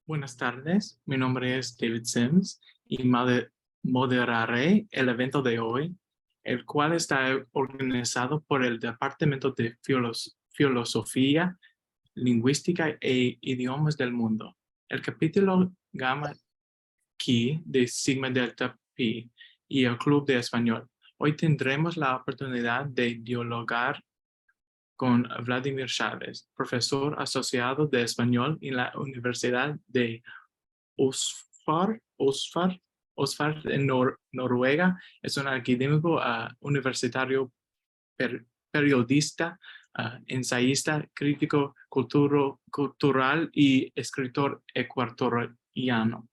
Buenas tardes, mi nombre es David Sims y moderaré el evento de hoy, el cual está organizado por el Departamento de Filosofía, Lingüística e Idiomas del Mundo. El capítulo Gamma Chi de Sigma Delta Pi y el Club de Español. Hoy tendremos la oportunidad de dialogar con Vladimir Chávez, profesor asociado de español en la Universidad de Osfar en Noruega. Es un académico universitario, periodista, ensayista, crítico cultural y escritor ecuatoriano.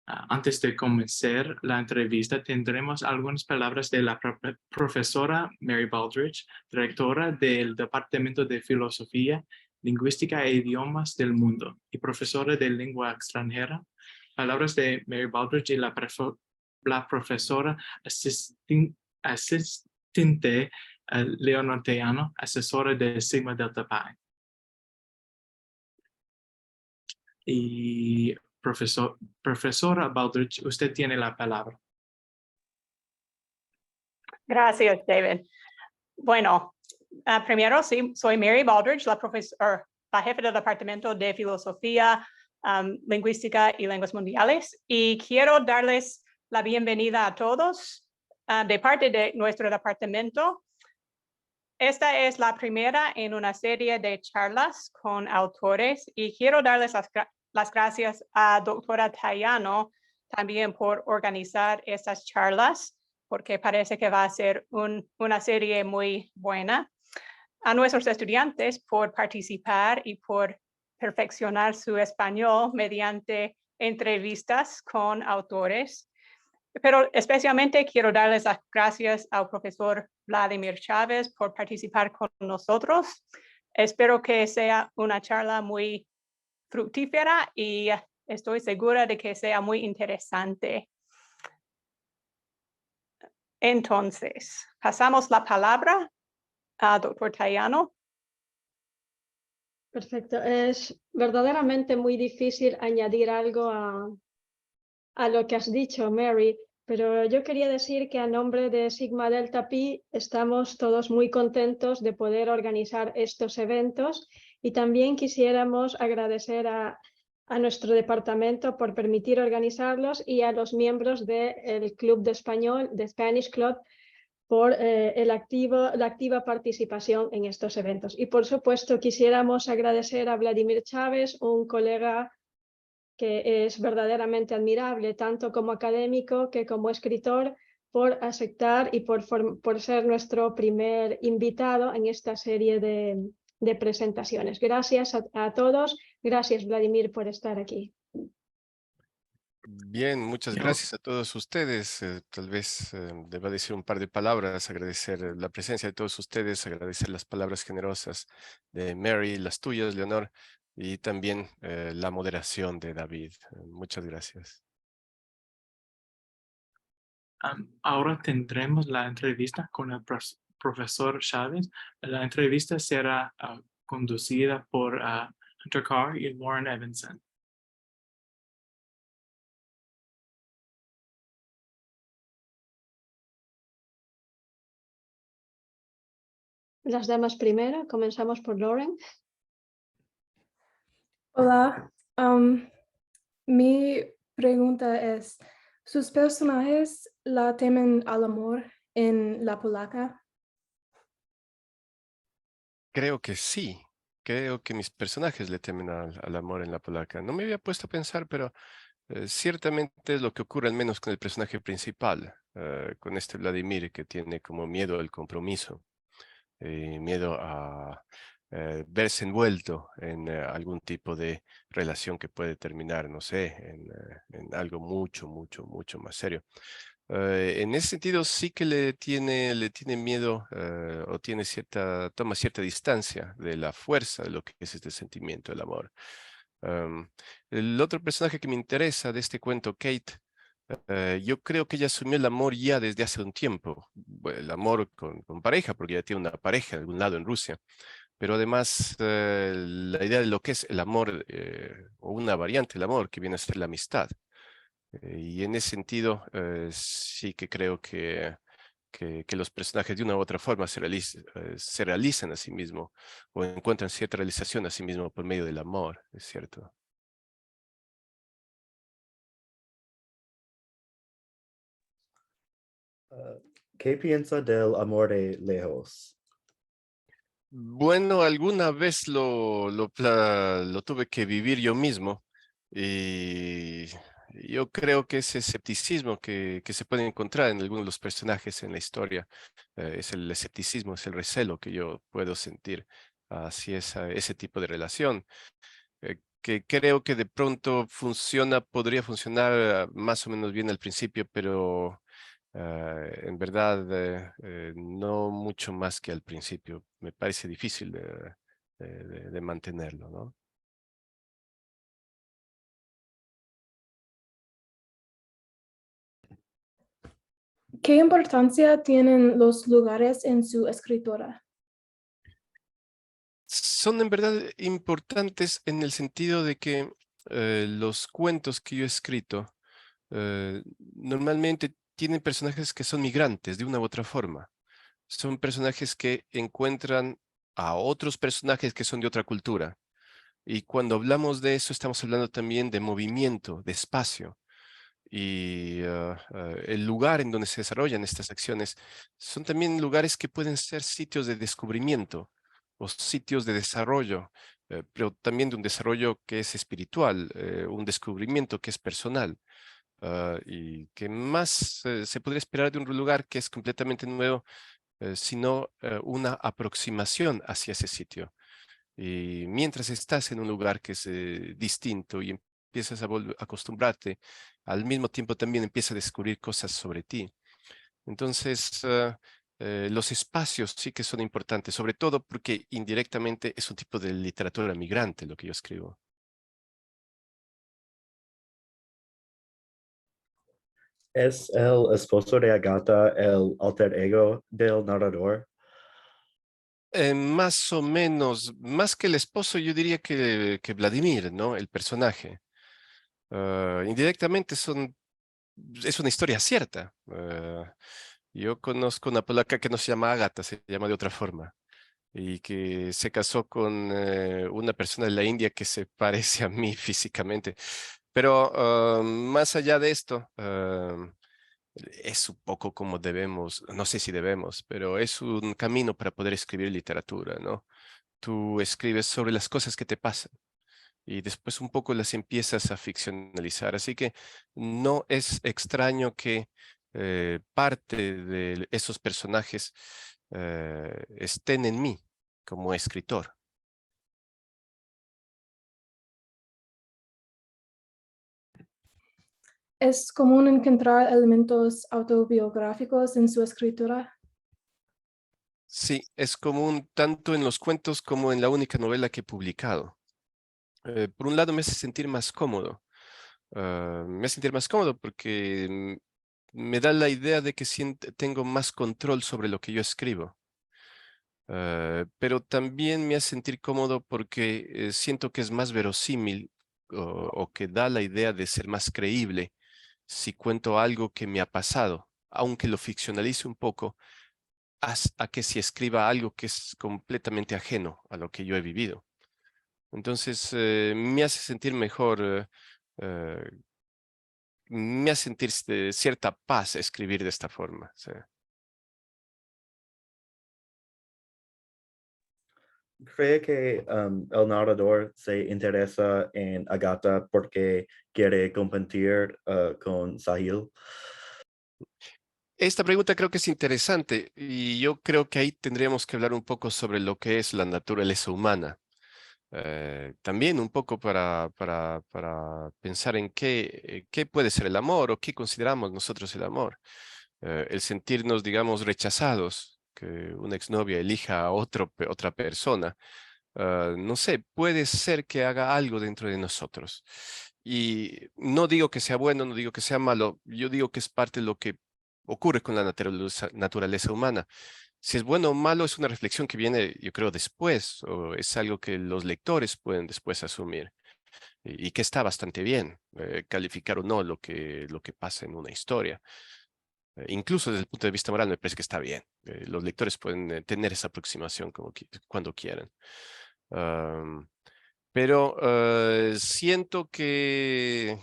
Antes de comenzar la entrevista, tendremos algunas palabras de la profesora Mary Baldridge, directora del Departamento de Filosofía, Lingüística e Idiomas del Mundo y profesora de lengua extranjera. Palabras de Mary Baldridge y la profesora asistente Leonor Tejano, asesora de Sigma Delta Pi. Y profesora Baldridge, usted tiene la palabra. Gracias, David. Bueno, primero sí, soy Mary Baldridge, la jefa del Departamento de Filosofía, Lingüística y Lenguas Mundiales, y quiero darles la bienvenida a todos de parte de nuestro departamento. Esta es la primera en una serie de charlas con autores y quiero darles las gracias a doctora Tejano también por organizar estas charlas, porque parece que va a ser una serie muy buena. A nuestros estudiantes por participar y por perfeccionar su español mediante entrevistas con autores. Pero especialmente quiero darles las gracias al profesor Vladimir Chávez por participar con nosotros. Espero que sea una charla muy fructífera y estoy segura de que sea muy interesante. Entonces, pasamos la palabra a doctor Tejano. Perfecto. Es verdaderamente muy difícil añadir algo a lo que has dicho, Mary, pero yo quería decir que a nombre de Sigma Delta Pi estamos todos muy contentos de poder organizar estos eventos y también quisiéramos agradecer a nuestro departamento por permitir organizarlos y a los miembros del Club de Español, de Spanish Club, por la activa participación en estos eventos. Y por supuesto quisiéramos agradecer a Vladimir Chávez, un colega que es verdaderamente admirable, tanto como académico que como escritor, por aceptar y por ser nuestro primer invitado en esta serie de presentaciones. Gracias a todos. Gracias, Vladimir, por estar aquí. Bien, muchas gracias a todos ustedes. Tal vez deba decir un par de palabras, agradecer la presencia de todos ustedes, agradecer las palabras generosas de Mary, las tuyas, Leonor, y también la moderación de David. Muchas gracias. Ahora tendremos la entrevista con el profesor Chávez. La entrevista será conducida por Hunter Carr y Lauren Evanson. Las damas primero, comenzamos por Lauren. Hola, mi pregunta es, ¿sus personajes la temen al amor en la polaca? Creo que sí. Creo que mis personajes le temen al amor en la polaca. No me había puesto a pensar, pero ciertamente es lo que ocurre al menos con el personaje principal, con este Vladimir que tiene como miedo al compromiso. Miedo a verse envuelto en algún tipo de relación que puede terminar, no sé, en algo mucho más serio. En ese sentido sí que le tiene miedo o toma cierta distancia de la fuerza de lo que es este sentimiento, el amor. El otro personaje que me interesa de este cuento, Kate, yo creo que ella asumió el amor ya desde hace un tiempo, el amor con pareja, porque ella tiene una pareja en algún lado en Rusia, pero además la idea de lo que es el amor, o una variante del amor, que viene a ser la amistad. Y en ese sentido, sí que creo que los personajes de una u otra forma se realizan a sí mismos o encuentran cierta realización a sí mismos por medio del amor, ¿es cierto? ¿Qué piensa del amor de lejos? Bueno, alguna vez lo tuve que vivir yo mismo y yo creo que ese escepticismo que se puede encontrar en algunos de los personajes en la historia es el escepticismo, es el recelo que yo puedo sentir hacia ese tipo de relación, que creo que de pronto podría funcionar más o menos bien al principio, pero en verdad, no mucho más que al principio. Me parece difícil de mantenerlo, ¿no? ¿Qué importancia tienen los lugares en su escritura? Son en verdad importantes en el sentido de que los cuentos que yo he escrito normalmente tienen personajes que son migrantes de una u otra forma. Son personajes que encuentran a otros personajes que son de otra cultura. Y cuando hablamos de eso, estamos hablando también de movimiento, de espacio. Y el lugar en donde se desarrollan estas acciones son también lugares que pueden ser sitios de descubrimiento o sitios de desarrollo, pero también de un desarrollo que es espiritual, un descubrimiento que es personal. Y que más se podría esperar de un lugar que es completamente nuevo, sino una aproximación hacia ese sitio. Y mientras estás en un lugar que es distinto y empiezas a acostumbrarte, al mismo tiempo también empiezas a descubrir cosas sobre ti. Entonces, los espacios sí que son importantes, sobre todo porque indirectamente es un tipo de literatura migrante lo que yo escribo. ¿Es el esposo de Agatha el alter ego del narrador? Más o menos, más que el esposo, yo diría que Vladimir, ¿no? El personaje. Indirectamente es una historia cierta. Yo conozco una polaca que no se llama Agatha, se llama de otra forma, y que se casó con una persona de la India que se parece a mí físicamente. Pero más allá de esto, es un poco como debemos, no sé si debemos, pero es un camino para poder escribir literatura, ¿no? Tú escribes sobre las cosas que te pasan y después un poco las empiezas a ficcionalizar. Así que no es extraño que parte de esos personajes estén en mí como escritor. ¿Es común encontrar elementos autobiográficos en su escritura? Sí, es común tanto en los cuentos como en la única novela que he publicado. Por un lado me hace sentir más cómodo. Me hace sentir más cómodo porque me da la idea de que tengo más control sobre lo que yo escribo. Pero también me hace sentir cómodo porque siento que es más verosímil o que da la idea de ser más creíble si cuento algo que me ha pasado, aunque lo ficcionalice un poco, a que si escriba algo que es completamente ajeno a lo que yo he vivido. Entonces, me hace sentir mejor, eh, me hace sentir cierta paz escribir de esta forma. Sí. ¿Cree que el narrador se interesa en Agatha porque quiere competir con Sahil? Esta pregunta creo que es interesante y yo creo que ahí tendríamos que hablar un poco sobre lo que es la naturaleza humana. También un poco para pensar en qué puede ser el amor o qué consideramos nosotros el amor. El sentirnos, digamos, rechazados, que una exnovia elija a otra persona. No sé, puede ser que haga algo dentro de nosotros. Y no digo que sea bueno, no digo que sea malo, yo digo que es parte de lo que ocurre con la naturaleza humana. Si es bueno o malo es una reflexión que viene, yo creo, después, o es algo que los lectores pueden después asumir. Y que está bastante bien, calificar o no lo que pasa en una historia. Incluso desde el punto de vista moral me parece que está bien. Los lectores pueden tener esa aproximación cuando quieran. Pero siento que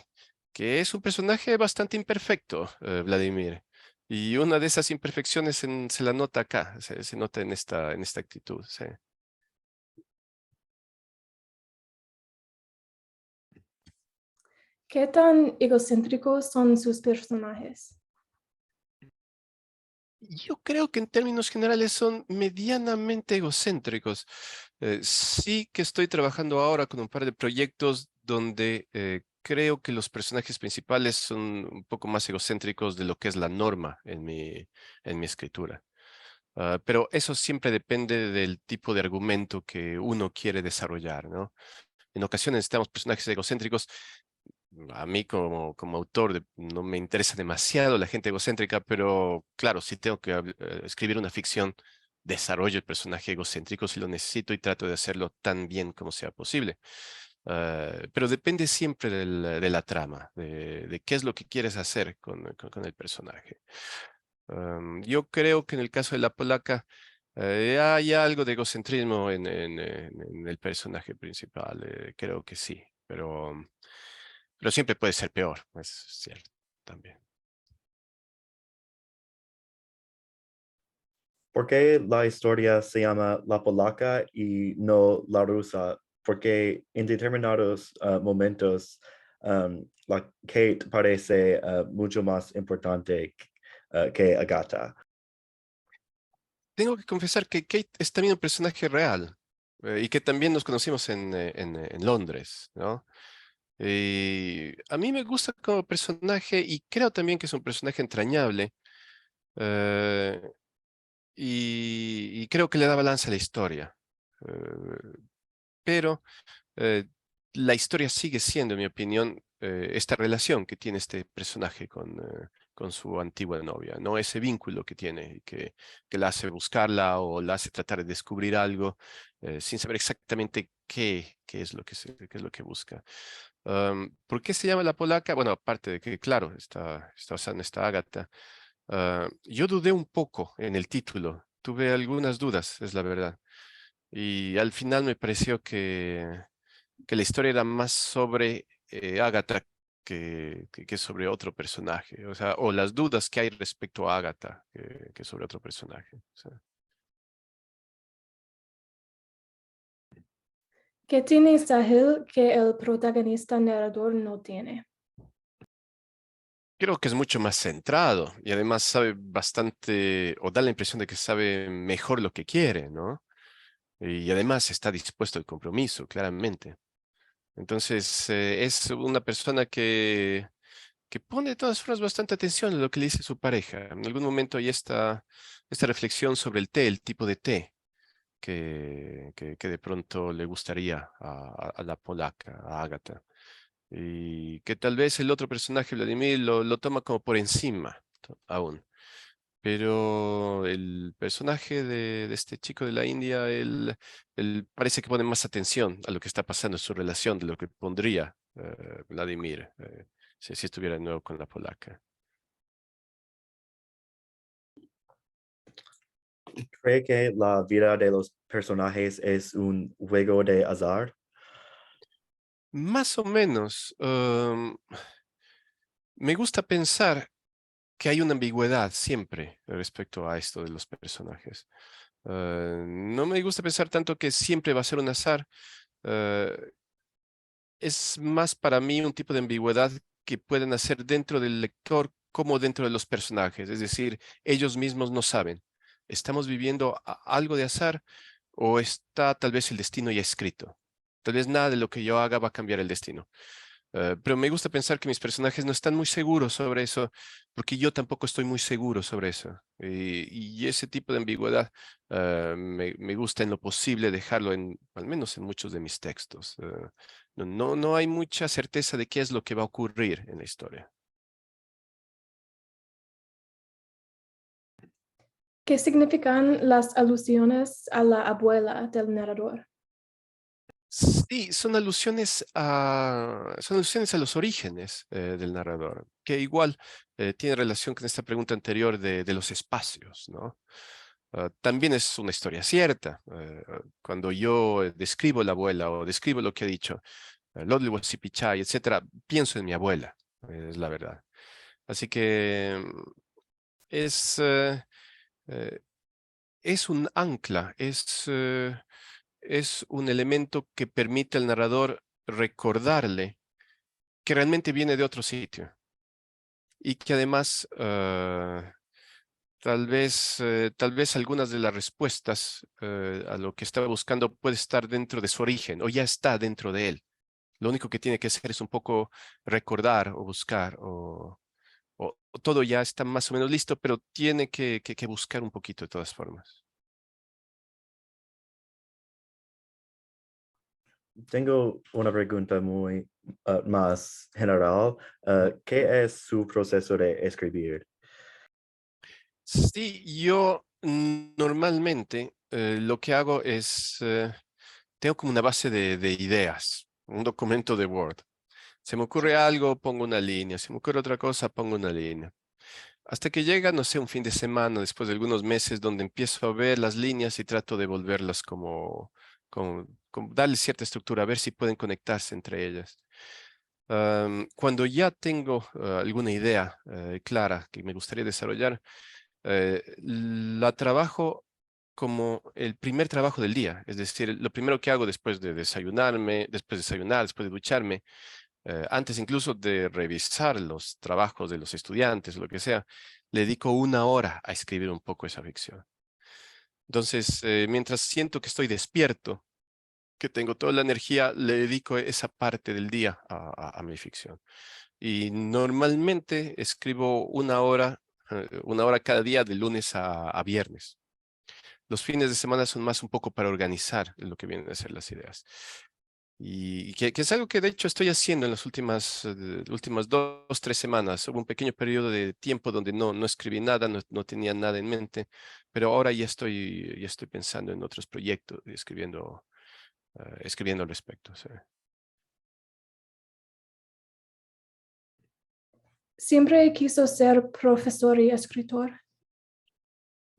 es un personaje bastante imperfecto, Vladimir. Y una de esas imperfecciones se la nota acá, se nota en esta actitud. Sí. ¿Qué tan egocéntricos son sus personajes? Yo creo que en términos generales son medianamente egocéntricos. Sí que estoy trabajando ahora con un par de proyectos donde creo que los personajes principales son un poco más egocéntricos de lo que es la norma en mi escritura. Pero eso siempre depende del tipo de argumento que uno quiere desarrollar, ¿no? En ocasiones necesitamos personajes egocéntricos. A mí como autor no me interesa demasiado la gente egocéntrica, pero claro, si tengo que escribir una ficción, desarrollo el personaje egocéntrico si lo necesito y trato de hacerlo tan bien como sea posible. Pero depende siempre de la trama, de qué es lo que quieres hacer con el personaje. Yo creo que en el caso de la polaca hay algo de egocentrismo en el personaje principal, creo que sí, pero siempre puede ser peor, es cierto también. ¿Por qué la historia se llama La Polaca y no La Rusa? Porque en determinados momentos la Kate parece mucho más importante que Agatha. Tengo que confesar que Kate es también un personaje real y que también nos conocimos en Londres, ¿no? Y a mí me gusta como personaje y creo también que es un personaje entrañable. eh, y creo que le da balance a la historia. Pero eh, la historia sigue siendo, en mi opinión, esta relación que tiene este personaje con su antigua novia, ¿no? Ese vínculo que tiene, que la hace buscarla o la hace tratar de descubrir algo sin saber exactamente qué es lo qué es lo que busca. ¿Por qué se llama La Polaca? Bueno, aparte de que, claro, está basada en esta Ágata. Yo dudé un poco en el título, tuve algunas dudas, es la verdad. Y al final me pareció que la historia era más sobre Agatha que sobre otro personaje. O sea, o las dudas que hay respecto a Agatha que sobre otro personaje. O sea, ¿Qué tiene Sahil que el protagonista narrador no tiene? creo que es mucho más centrado y además sabe bastante, o da la impresión de que sabe mejor lo que quiere, ¿no? Y además está dispuesto al compromiso, claramente. Entonces, es una persona que pone de todas formas bastante atención a lo que le dice su pareja. En algún momento hay esta reflexión sobre el té, el tipo de té que de pronto le gustaría a la polaca, a Agatha. Y que tal vez el otro personaje, Vladimir, lo toma como por encima aún. Pero el personaje de este chico de la India, él parece que pone más atención a lo que está pasando en su relación de lo que pondría Vladimir si estuviera de nuevo con la polaca. ¿Cree que la vida de los personajes es un juego de azar? Más o menos, me gusta pensar que hay una ambigüedad siempre respecto a esto de los personajes. No me gusta pensar tanto que siempre va a ser un azar. eh, es más para mí un tipo de ambigüedad que pueden hacer dentro del lector como dentro de los personajes. Es decir, ellos mismos no saben. ¿Estamos viviendo algo de azar o está tal vez el destino ya escrito? Tal vez nada de lo que yo haga va a cambiar el destino. Pero me gusta pensar que mis personajes no están muy seguros sobre eso, porque yo tampoco estoy muy seguro sobre eso. Y ese tipo de ambigüedad me gusta en lo posible dejarlo al menos en muchos de mis textos. No hay mucha certeza de qué es lo que va a ocurrir en la historia. ¿Qué significan las alusiones a la abuela del narrador? Sí, son alusiones a los orígenes del narrador, que igual tiene relación con esta pregunta anterior de los espacios, ¿no? También es una historia cierta. Cuando yo describo la abuela o describo lo que ha dicho, Lodli Wasipichai, etcétera, pienso en mi abuela, es la verdad. Así que es, eh, es un ancla, es un elemento que permite al narrador recordarle que realmente viene de otro sitio y que además tal vez algunas de las respuestas a lo que estaba buscando puede estar dentro de su origen o ya está dentro de él. Lo único que tiene que hacer es un poco recordar o buscar o todo ya está más o menos listo, pero tiene que buscar un poquito de todas formas. Tengo una pregunta muy más general. ¿Qué es su proceso de escribir? Sí, yo normalmente lo que hago es, tengo como una base de ideas, un documento de Word. Se me ocurre algo, pongo una línea. Se me ocurre otra cosa, pongo una línea. Hasta que llega, no sé, un fin de semana, después de algunos meses, donde empiezo a ver las líneas y trato de volverlas como darle cierta estructura, a ver si pueden conectarse entre ellas. Cuando ya tengo alguna idea clara que me gustaría desarrollar, la trabajo como el primer trabajo del día. Es decir, lo primero que hago después de desayunarme, después de desayunar, después de ducharme, antes incluso de revisar los trabajos de los estudiantes, lo que sea, le dedico una hora a escribir un poco esa ficción. Entonces, mientras siento que estoy despierto, que tengo toda la energía, le dedico esa parte del día a mi ficción. Y normalmente escribo una hora cada día de lunes a viernes. Los fines de semana son más un poco para organizar lo que vienen a ser las ideas. Y que es algo que de hecho estoy haciendo en las últimas 2, 3 semanas. Hubo un pequeño periodo de tiempo donde no escribí nada, no tenía nada en mente, pero ahora ya estoy pensando en otros proyectos y escribiendo al respecto. Sí. ¿Siempre quiso ser profesor y escritor?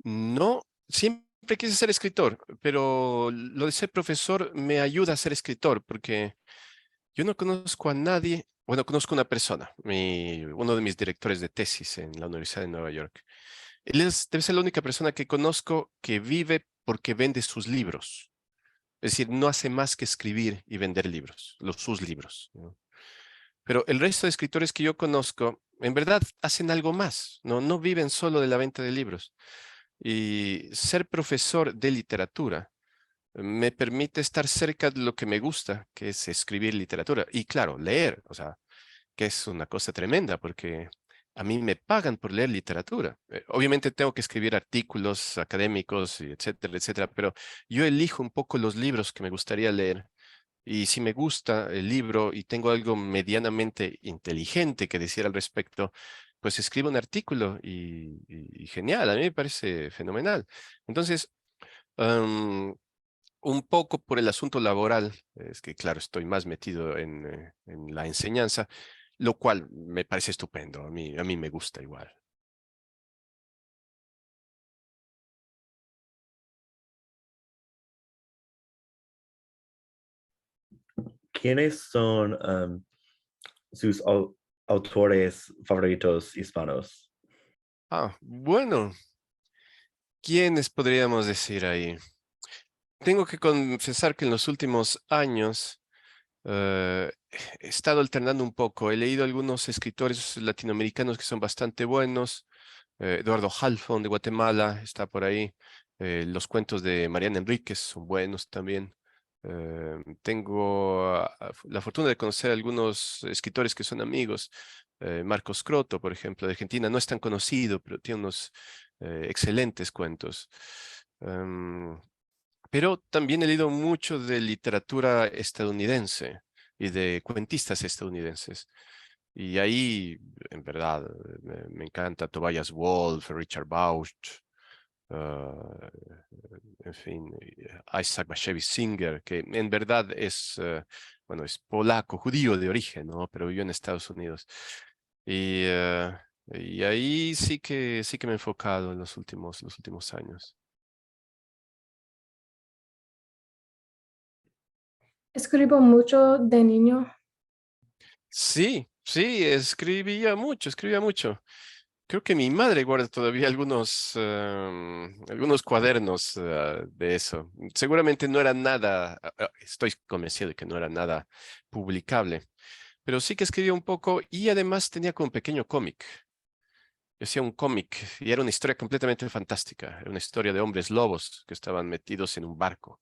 No, siempre quise ser escritor, pero lo de ser profesor me ayuda a ser escritor porque yo no conozco a nadie, bueno, conozco una persona, uno de mis directores de tesis en la Universidad de Nueva York. Debe ser la única persona que conozco que vive porque vende sus libros. Es decir, no hace más que escribir y vender libros, sus libros, ¿no? Pero el resto de escritores que yo conozco, en verdad, hacen algo más, no viven solo de la venta de libros. Y ser profesor de literatura me permite estar cerca de lo que me gusta, que es escribir literatura. Y claro, leer, o sea, que es una cosa tremenda porque a mí me pagan por leer literatura. Obviamente tengo que escribir artículos académicos, y etcétera, etcétera, pero yo elijo un poco los libros que me gustaría leer. Y si me gusta el libro y tengo algo medianamente inteligente que decir al respecto, pues escribo un artículo y genial, a mí me parece fenomenal. Entonces, un poco por el asunto laboral, es que claro, estoy más metido en la enseñanza, lo cual me parece estupendo, a mí me gusta igual. ¿Quiénes son sus autores favoritos hispanos? Bueno, ¿quiénes podríamos decir ahí? Tengo que confesar que en los últimos años he estado alternando un poco. He leído algunos escritores latinoamericanos que son bastante buenos. Eduardo Halfon de Guatemala está por ahí. Los cuentos de Mariana Enríquez son buenos también. Tengo la fortuna de conocer algunos escritores que son amigos. Marcos Croto, por ejemplo, de Argentina, no es tan conocido, pero tiene unos excelentes cuentos. Em, pero también he leído mucho de literatura estadounidense y de cuentistas estadounidenses. Y ahí, en verdad, me encanta Tobias Wolff, Richard Bausch, en fin, Isaac Bashevis Singer, que en verdad es, bueno, es polaco, judío de origen, ¿no? Pero vivió en Estados Unidos. Y ahí sí que me he enfocado en los últimos años. Escribo mucho de niño. Sí, escribía mucho. Creo que mi madre guarda todavía algunos cuadernos de eso. Seguramente no era nada, estoy convencido de que no era nada publicable, pero sí que escribía un poco y además tenía como un pequeño cómic. Yo hacía un cómic y era una historia completamente fantástica. Era una historia de hombres lobos que estaban metidos en un barco.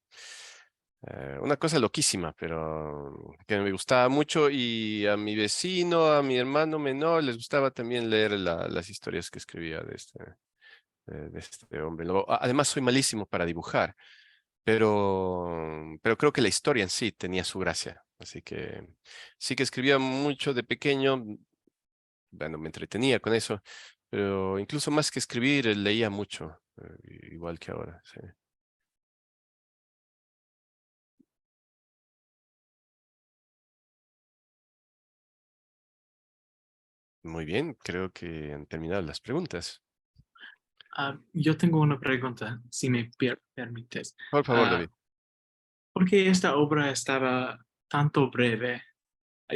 Una cosa loquísima, pero que me gustaba mucho y a mi vecino, a mi hermano menor, les gustaba también leer las historias que escribía de este hombre. Además, soy malísimo para dibujar, pero creo que la historia en sí tenía su gracia. Así que sí que escribía mucho de pequeño. Bueno, me entretenía con eso, pero incluso más que escribir, leía mucho, igual que ahora. Sí. Muy bien, creo que han terminado las preguntas. Yo tengo una pregunta, si me permites. Por favor, David. ¿Por qué esta obra estaba tanto breve?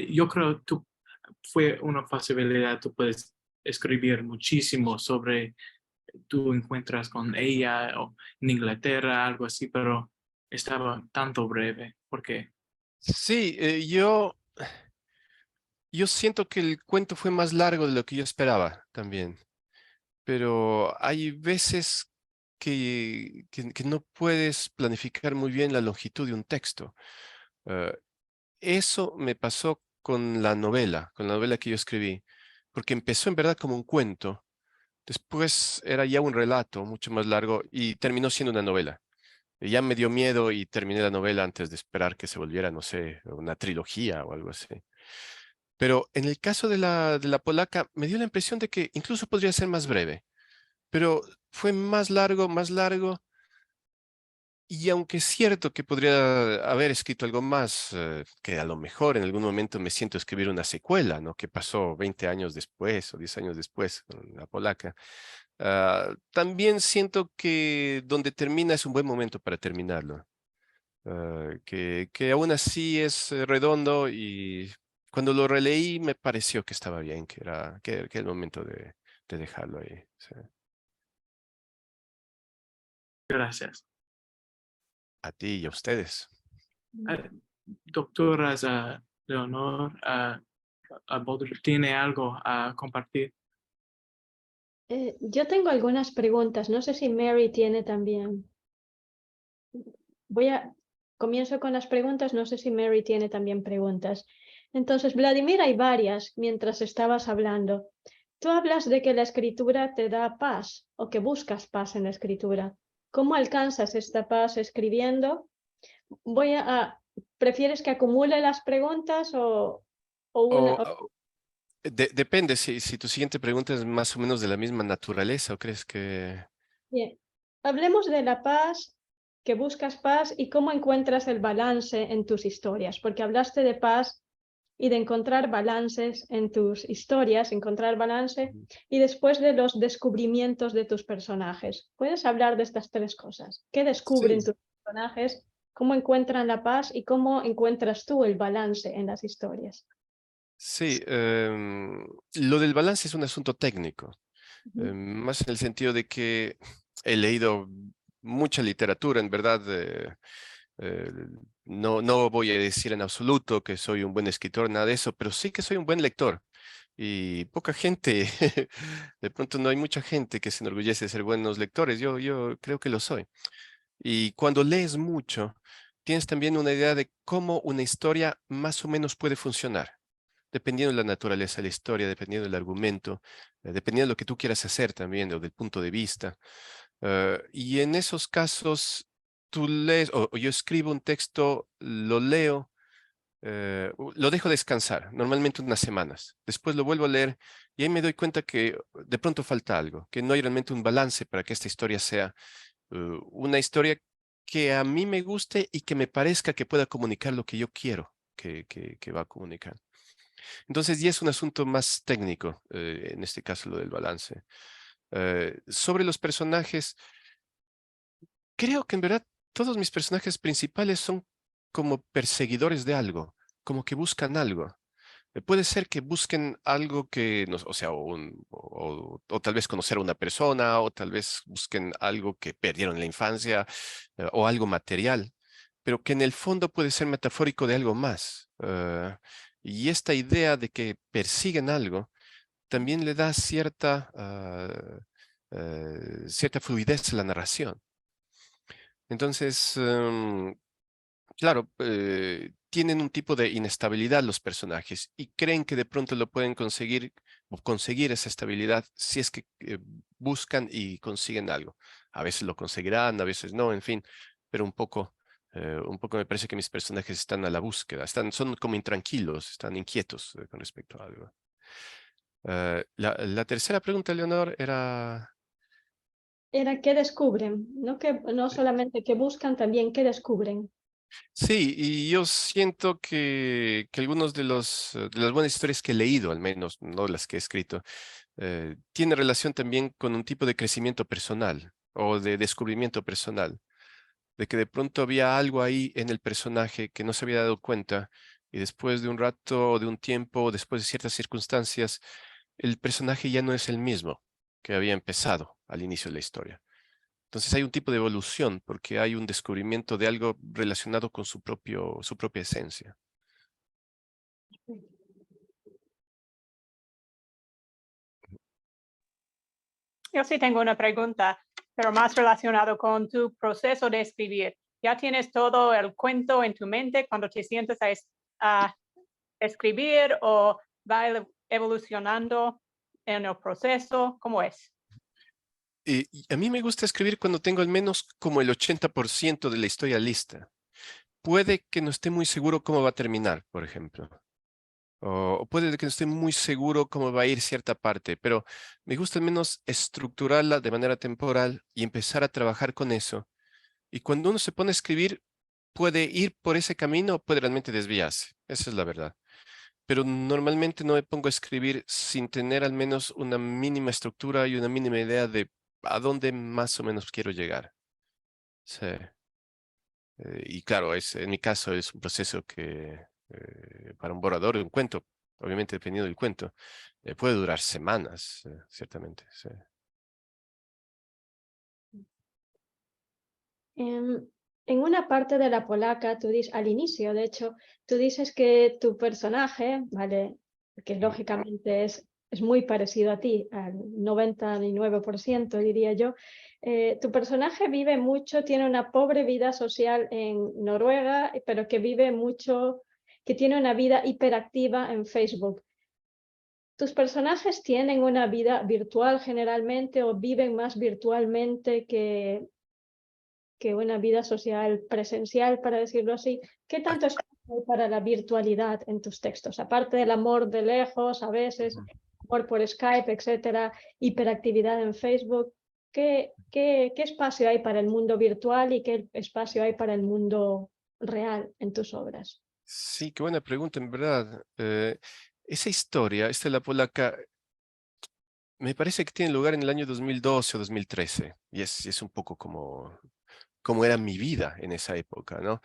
Yo creo que fue una posibilidad, tú puedes escribir muchísimo sobre, tú encuentras con ella o en Inglaterra, algo así, pero estaba tanto breve. ¿Por qué? Sí, yo siento que el cuento fue más largo de lo que yo esperaba también, pero hay veces que no puedes planificar muy bien la longitud de un texto. Eh, Eso me pasó con la novela que yo escribí, porque empezó en verdad como un cuento, después era ya un relato mucho más largo y terminó siendo una novela. Y ya me dio miedo y terminé la novela antes de esperar que se volviera, no sé, una trilogía o algo así. Pero en el caso de la polaca, me dio la impresión de que incluso podría ser más breve, pero fue más largo. Y aunque es cierto que podría haber escrito algo más, que a lo mejor en algún momento me siento a escribir una secuela, ¿no? Que pasó 20 años después o 10 años después con la polaca. También siento que donde termina es un buen momento para terminarlo. Que aún así es redondo y cuando lo releí me pareció que estaba bien, que era el momento de dejarlo ahí. Sí. Gracias. A ti y a ustedes. Doctora Leonor, Baudry, ¿tiene algo a compartir? Yo tengo algunas preguntas, no sé si Mary tiene también. Comienzo con las preguntas, no sé si Mary tiene también preguntas. Entonces, Vladimir, hay varias mientras estabas hablando. Tú hablas de que la escritura te da paz o que buscas paz en la escritura. ¿Cómo alcanzas esta paz escribiendo? ¿Prefieres que acumule las preguntas o una? Depende si tu siguiente pregunta es más o menos de la misma naturaleza o crees que... Bien, hablemos de la paz, que buscas paz y cómo encuentras el balance en tus historias, porque hablaste de paz y de encontrar balances en tus historias, encontrar balance y después de los descubrimientos de tus personajes. ¿Puedes hablar de estas tres cosas? ¿Qué descubren Sí, tus personajes? ¿Cómo encuentran la paz y cómo encuentras tú el balance en las historias? sí. Lo del balance es un asunto técnico, Ujú. más en el sentido de que he leído mucha literatura, en verdad. Eh, no voy a decir en absoluto que soy un buen escritor, nada de eso, pero sí que soy un buen lector. Y poca gente, de pronto no hay mucha gente que se enorgullece de ser buenos lectores. Yo creo que lo soy. Y cuando lees mucho, tienes también una idea de cómo una historia más o menos puede funcionar, dependiendo de la naturaleza de la historia, dependiendo del argumento, dependiendo de lo que tú quieras hacer también, o del punto de vista. Y en esos casos, tú lees, o yo escribo un texto, lo leo, lo dejo descansar, normalmente unas semanas. Después lo vuelvo a leer Y ahí me doy cuenta que de pronto falta algo, que no hay realmente un balance para que esta historia sea una historia que a mí me guste y que me parezca que pueda comunicar lo que yo quiero que va a comunicar. Entonces, ya es un asunto más técnico, en este caso lo del balance. Sobre los personajes, creo que en verdad todos mis personajes principales son como perseguidores de algo, como que buscan algo. Puede ser que busquen algo que, o sea, o tal vez conocer a una persona, o tal vez busquen algo que perdieron en la infancia, o algo material, pero que en el fondo puede ser metafórico de algo más. Y esta idea de que persiguen algo también le da cierta fluidez a la narración. Entonces, claro, tienen un tipo de inestabilidad los personajes y creen que de pronto lo pueden conseguir o conseguir esa estabilidad si es que buscan y consiguen algo. A veces lo conseguirán, a veces no, en fin, pero un poco me parece que mis personajes están a la búsqueda, son como intranquilos, están inquietos con respecto a algo. La tercera pregunta, Leonor, era... Era qué descubren, no solamente qué buscan, también qué descubren. Sí, y yo siento que algunos de las buenas historias que he leído, al menos, no las que he escrito, tiene relación también con un tipo de crecimiento personal o de descubrimiento personal, de que de pronto había algo ahí en el personaje que no se había dado cuenta y después de un rato o de un tiempo, después de ciertas circunstancias, el personaje ya no es el mismo que había empezado al inicio de la historia. Entonces hay un tipo de evolución porque hay un descubrimiento de algo relacionado con su propia esencia. Yo sí tengo una pregunta, pero más relacionado con tu proceso de escribir. ¿Ya tienes todo el cuento en tu mente cuando te sientes a escribir o va evolucionando en el proceso? ¿Cómo es? Y a mí me gusta escribir cuando tengo al menos como el 80% de la historia lista. Puede que no esté muy seguro cómo va a terminar, por ejemplo. O puede que no esté muy seguro cómo va a ir cierta parte, pero me gusta al menos estructurarla de manera temporal y empezar a trabajar con eso. Y cuando uno se pone a escribir, puede ir por ese camino o puede realmente desviarse. Esa es la verdad. Pero normalmente no me pongo a escribir sin tener al menos una mínima estructura y una mínima idea de a dónde más o menos quiero llegar. Sí. Y claro, en mi caso es un proceso que para un borrador de un cuento, obviamente dependiendo del cuento, puede durar semanas, ciertamente. Sí. Em, en una parte de la polaca, al inicio, de hecho, tú dices que tu personaje, ¿vale? Que lógicamente es muy parecido a ti, al 99% diría yo, tu personaje vive mucho, tiene una pobre vida social en Noruega, pero que vive mucho, que tiene una vida hiperactiva en Facebook. ¿Tus personajes tienen una vida virtual generalmente o viven más virtualmente que una vida social presencial, para decirlo así? ¿Qué tanto espacio hay para la virtualidad en tus textos? Aparte del amor de lejos, a veces, amor por Skype, etcétera, hiperactividad en Facebook, ¿qué espacio hay para el mundo virtual y qué espacio hay para el mundo real en tus obras? Sí, qué buena pregunta, en verdad. Esa historia, esta de la polaca, me parece que tiene lugar en el año 2012 o 2013, y es un poco como era mi vida en esa época, ¿no?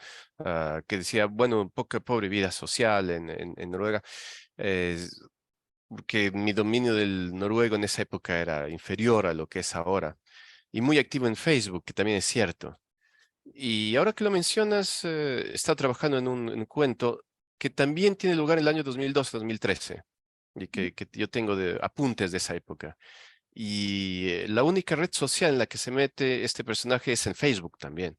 Que decía, bueno, poca pobre vida social en Noruega, porque mi dominio del noruego en esa época era inferior a lo que es ahora, y muy activo en Facebook, que también es cierto. Y ahora que lo mencionas, he estado trabajando en un cuento que también tiene lugar en el año 2012-2013, y que yo tengo de apuntes de esa época. Y la única red social en la que se mete este personaje es en Facebook también,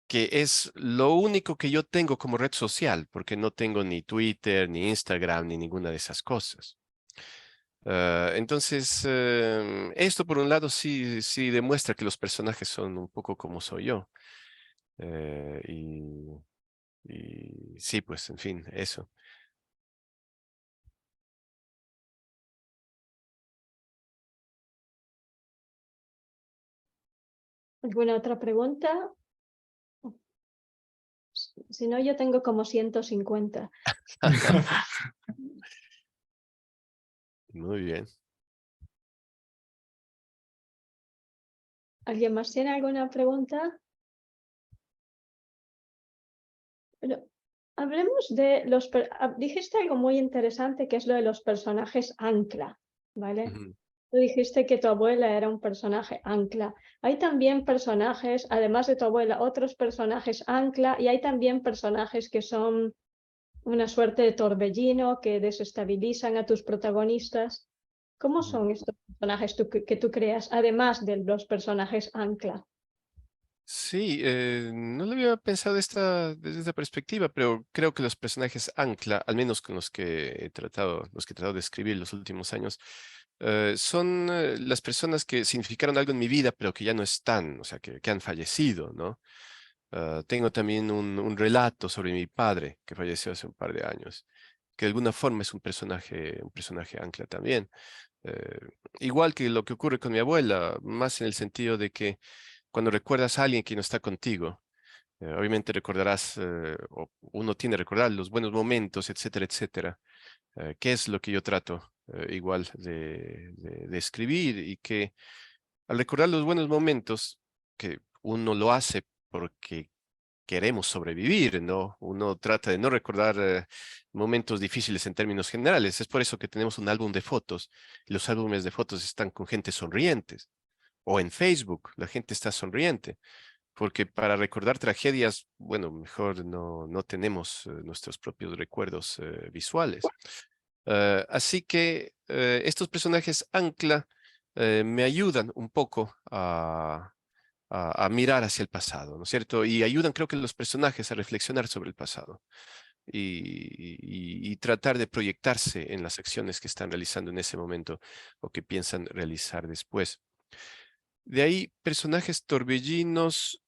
que es lo único que yo tengo como red social, porque no tengo ni Twitter, ni Instagram, ni ninguna de esas cosas. Entonces, esto por un lado sí demuestra que los personajes son un poco como soy yo. Eh, y, y sí, pues, en fin, eso. ¿Alguna otra pregunta? Si no, yo tengo como 150. Muy bien. ¿Alguien más tiene alguna pregunta? Pero hablemos de los... Dijiste algo muy interesante que es lo de los personajes ancla, ¿vale? Ujú. Tú dijiste que tu abuela era un personaje ancla. Hay también personajes, además de tu abuela, otros personajes ancla y hay también personajes que son una suerte de torbellino que desestabilizan a tus protagonistas. ¿Cómo Ujú. son estos personajes que tú creas, además de los personajes ancla? Sí, no lo había pensado desde esta perspectiva, pero creo que los personajes ancla, al menos con los que he tratado de escribir los últimos años, son las personas que significaron algo en mi vida, pero que ya no están, o sea, que han fallecido, ¿no? Tengo también un relato sobre mi padre, que falleció hace un par de años, que de alguna forma es un personaje ancla también. Eh, Igual que lo que ocurre con mi abuela, más en el sentido de que cuando recuerdas a alguien que no está contigo, obviamente recordarás, o uno tiene que recordar los buenos momentos, etcétera, etcétera. ¿Qué es lo que yo trato igual de escribir? Y que al recordar los buenos momentos, que uno lo hace porque queremos sobrevivir, ¿no? Uno trata de no recordar momentos difíciles en términos generales. Es por eso que tenemos un álbum de fotos. Y los álbumes de fotos están con gente sonrientes. O en Facebook, la gente está sonriente. Porque para recordar tragedias, bueno, mejor no tenemos nuestros propios recuerdos visuales. Así que estos personajes ancla me ayudan un poco a mirar hacia el pasado, ¿no es cierto? Y ayudan, creo que los personajes a reflexionar sobre el pasado y tratar de proyectarse en las acciones que están realizando en ese momento o que piensan realizar después. De ahí, personajes torbellinos.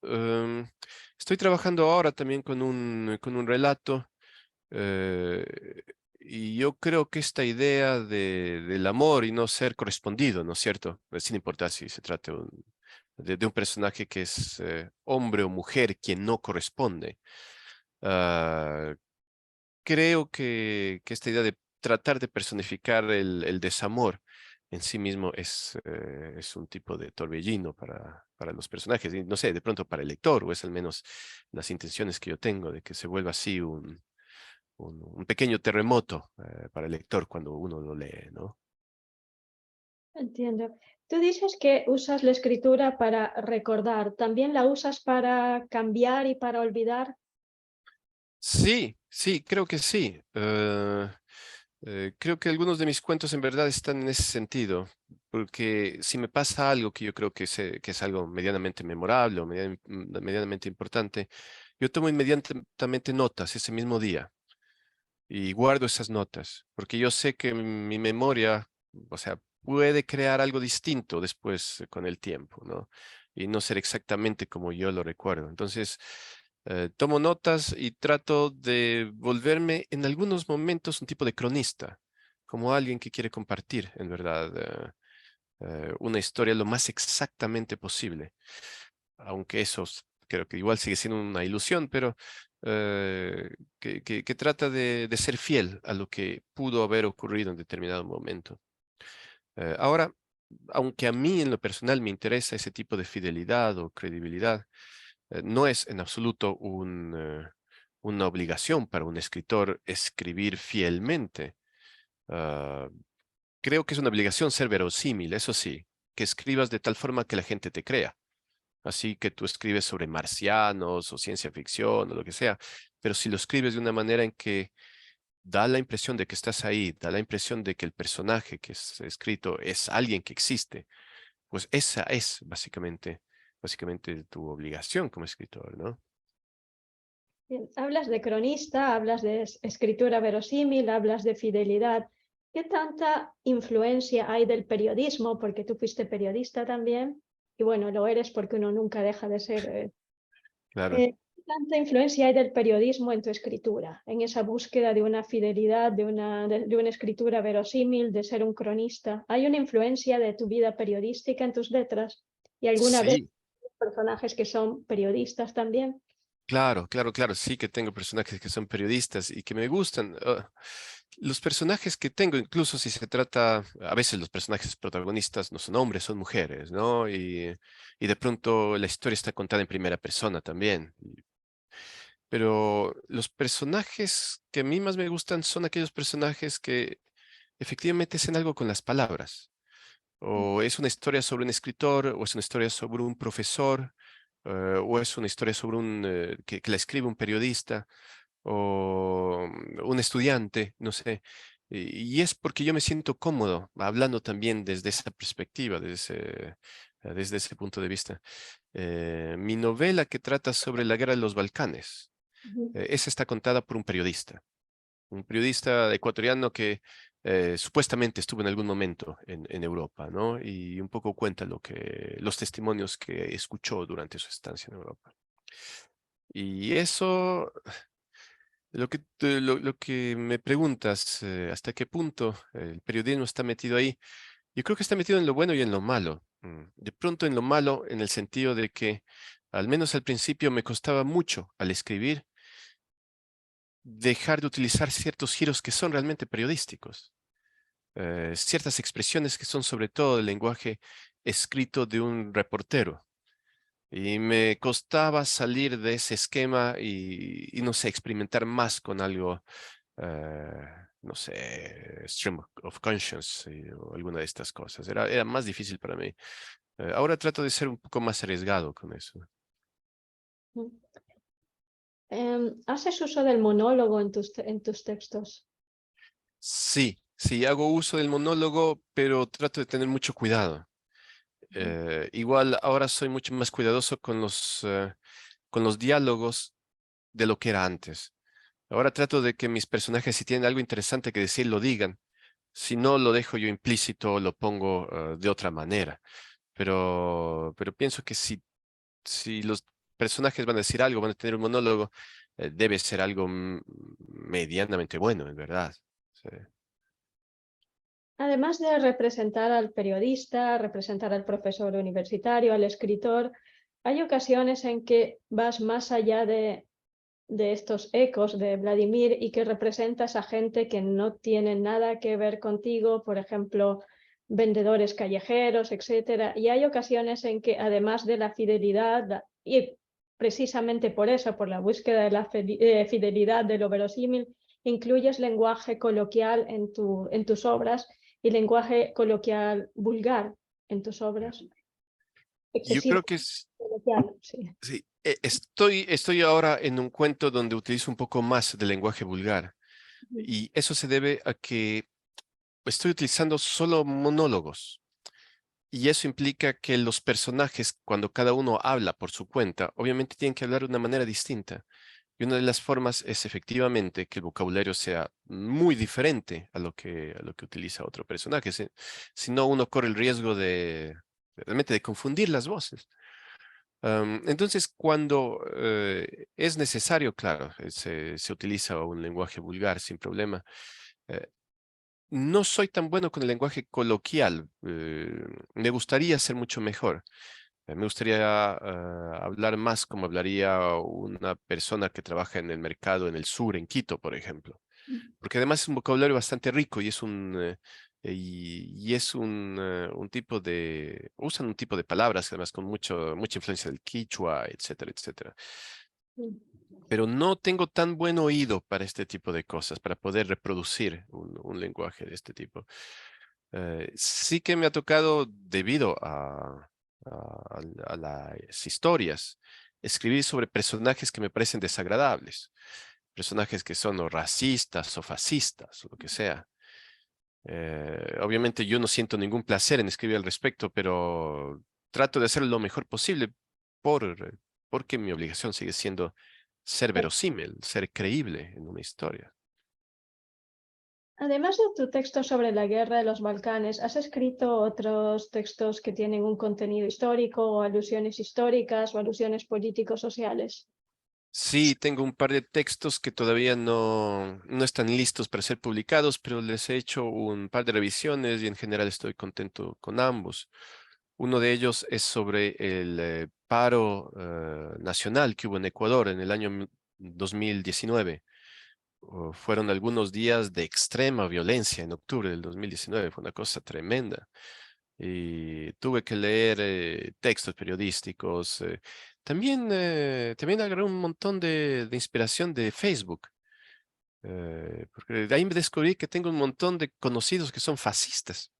Estoy trabajando ahora también con un relato. eh, y yo creo que esta idea del amor y no ser correspondido, ¿no es cierto? Sin importar si se trata de un personaje que es hombre o mujer quien no corresponde. Ah, Creo que esta idea de tratar de personificar el desamor en sí mismo es un tipo de torbellino para los personajes. Y no sé, de pronto para el lector, o es al menos las intenciones que yo tengo de que se vuelva así un pequeño terremoto para el lector cuando uno lo lee, ¿no? Entiendo. Tú dices que usas la escritura para recordar. ¿También la usas para cambiar y para olvidar? Sí, sí, creo que sí. Creo que algunos de mis cuentos en verdad están en ese sentido, porque si me pasa algo que yo creo que es algo medianamente memorable o medianamente importante, yo tomo inmediatamente notas ese mismo día y guardo esas notas, porque yo sé que mi memoria, o sea, puede crear algo distinto después con el tiempo, ¿no? Y no ser exactamente como yo lo recuerdo. Entonces, tomo notas y trato de volverme en algunos momentos un tipo de cronista, como alguien que quiere compartir, en verdad, una historia lo más exactamente posible, aunque creo que igual sigue siendo una ilusión, pero que trata de ser fiel a lo que pudo haber ocurrido en determinado momento. Ahora, aunque a mí en lo personal me interesa ese tipo de fidelidad o credibilidad, no es en absoluto una obligación para un escritor escribir fielmente. Ah, Creo que es una obligación ser verosímil, eso sí, que escribas de tal forma que la gente te crea. Así que tú escribes sobre marcianos o ciencia ficción o lo que sea, pero si lo escribes de una manera en que da la impresión de que estás ahí, da la impresión de que el personaje que es escrito es alguien que existe, pues esa es básicamente tu obligación como escritor, ¿no? Bien, hablas de cronista, hablas de escritura verosímil, hablas de fidelidad. ¿Qué tanta influencia hay del periodismo? Porque tú fuiste periodista también, y bueno, lo eres porque uno nunca deja de ser. Claro. ¿Qué tanta influencia hay del periodismo en tu escritura, en esa búsqueda de una fidelidad, de una escritura verosímil, de ser un cronista? ¿Hay una influencia de tu vida periodística en tus letras? ¿Y alguna vez Sí. personajes que son periodistas también. Claro, claro, claro. Sí que tengo personajes que son periodistas y que me gustan. Los personajes que tengo, incluso si se trata, a veces los personajes protagonistas no son hombres, son mujeres, ¿no? Y de pronto la historia está contada en primera persona también. Pero los personajes que a mí más me gustan son aquellos personajes que efectivamente hacen algo con las palabras. O es una historia sobre un escritor, o es una historia sobre un profesor, o es una historia sobre que la escribe un periodista, o un estudiante, no sé. Y es porque yo me siento cómodo hablando también desde esa perspectiva, desde ese punto de vista. Mi novela que trata sobre la guerra de los Balcanes, Ujú. esa está contada por un periodista ecuatoriano que supuestamente estuvo en algún momento en Europa, ¿no? Y un poco cuenta los testimonios que escuchó durante su estancia en Europa. Y eso, lo que me preguntas, ¿hasta qué punto el periodismo está metido ahí? Yo creo que está metido en lo bueno y en lo malo. De pronto en lo malo, en el sentido de que, al menos al principio, me costaba mucho al escribir dejar de utilizar ciertos giros que son realmente periodísticos. Ciertas expresiones que son sobre todo el lenguaje escrito de un reportero. Y me costaba salir de ese esquema y no sé, experimentar más con algo, eh, no sé, stream of conscience o alguna de estas cosas. Era más difícil para mí. Ahora trato de ser un poco más arriesgado con eso. Mm. ¿Haces uso del monólogo en tus textos? Sí, sí, hago uso del monólogo, pero trato de tener mucho cuidado. Igual ahora soy mucho más cuidadoso con los diálogos de lo que era antes. Ahora trato de que mis personajes, si tienen algo interesante que decir, lo digan. Si no, lo dejo yo implícito, lo pongo de otra manera. Pero pienso que si los personajes van a decir algo, van a tener un monólogo, debe ser algo medianamente bueno, en verdad. Sí. Además de representar al periodista, representar al profesor universitario, al escritor, hay ocasiones en que vas más allá de estos ecos de Vladimir y que representas a gente que no tiene nada que ver contigo, por ejemplo, vendedores callejeros, etcétera. Y hay ocasiones en que además de la fidelidad, y precisamente por eso, por la búsqueda de la fidelidad de lo verosímil, incluyes lenguaje coloquial en tus obras y lenguaje coloquial vulgar en tus obras. Yo Excesivo creo que es, coloquial, sí. sí, estoy ahora en un cuento donde utilizo un poco más de lenguaje vulgar y eso se debe a que estoy utilizando solo monólogos y eso implica que los personajes, cuando cada uno habla por su cuenta, obviamente tienen que hablar de una manera distinta. Y una de las formas es efectivamente que el vocabulario sea muy diferente a lo que utiliza otro personaje. Si no, uno corre el riesgo de realmente de confundir las voces. Entonces, cuando es necesario, claro, se utiliza un lenguaje vulgar sin problema. Eh, no soy tan bueno con el lenguaje coloquial. Me gustaría ser mucho mejor. Me gustaría hablar más como hablaría una persona que trabaja en el mercado en el sur, en Quito, por ejemplo. Porque además es un vocabulario bastante rico y es un tipo usan un tipo de palabras además con mucha influencia del quichua, etcétera, etcétera. Pero no tengo tan buen oído para este tipo de cosas, para poder reproducir un lenguaje de este tipo. Sí que me ha tocado, debido a las historias, escribir sobre personajes que me parecen desagradables, personajes que son o racistas o fascistas o lo que sea. Obviamente yo no siento ningún placer en escribir al respecto, pero trato de hacer lo mejor posible porque mi obligación sigue siendo ser verosímil, ser creíble en una historia. Además de tu texto sobre la guerra de los Balcanes, ¿has escrito otros textos que tienen un contenido histórico o alusiones históricas o alusiones políticos sociales? Sí, tengo un par de textos que todavía no están listos para ser publicados, pero les he hecho un par de revisiones y en general estoy contento con ambos. Uno de ellos es sobre el paro nacional que hubo en Ecuador en el año 2019. Fueron algunos días de extrema violencia en octubre del 2019, fue una cosa tremenda. Y tuve que leer textos periodísticos. También agarré un montón de inspiración de Facebook, porque de ahí me descubrí que tengo un montón de conocidos que son fascistas.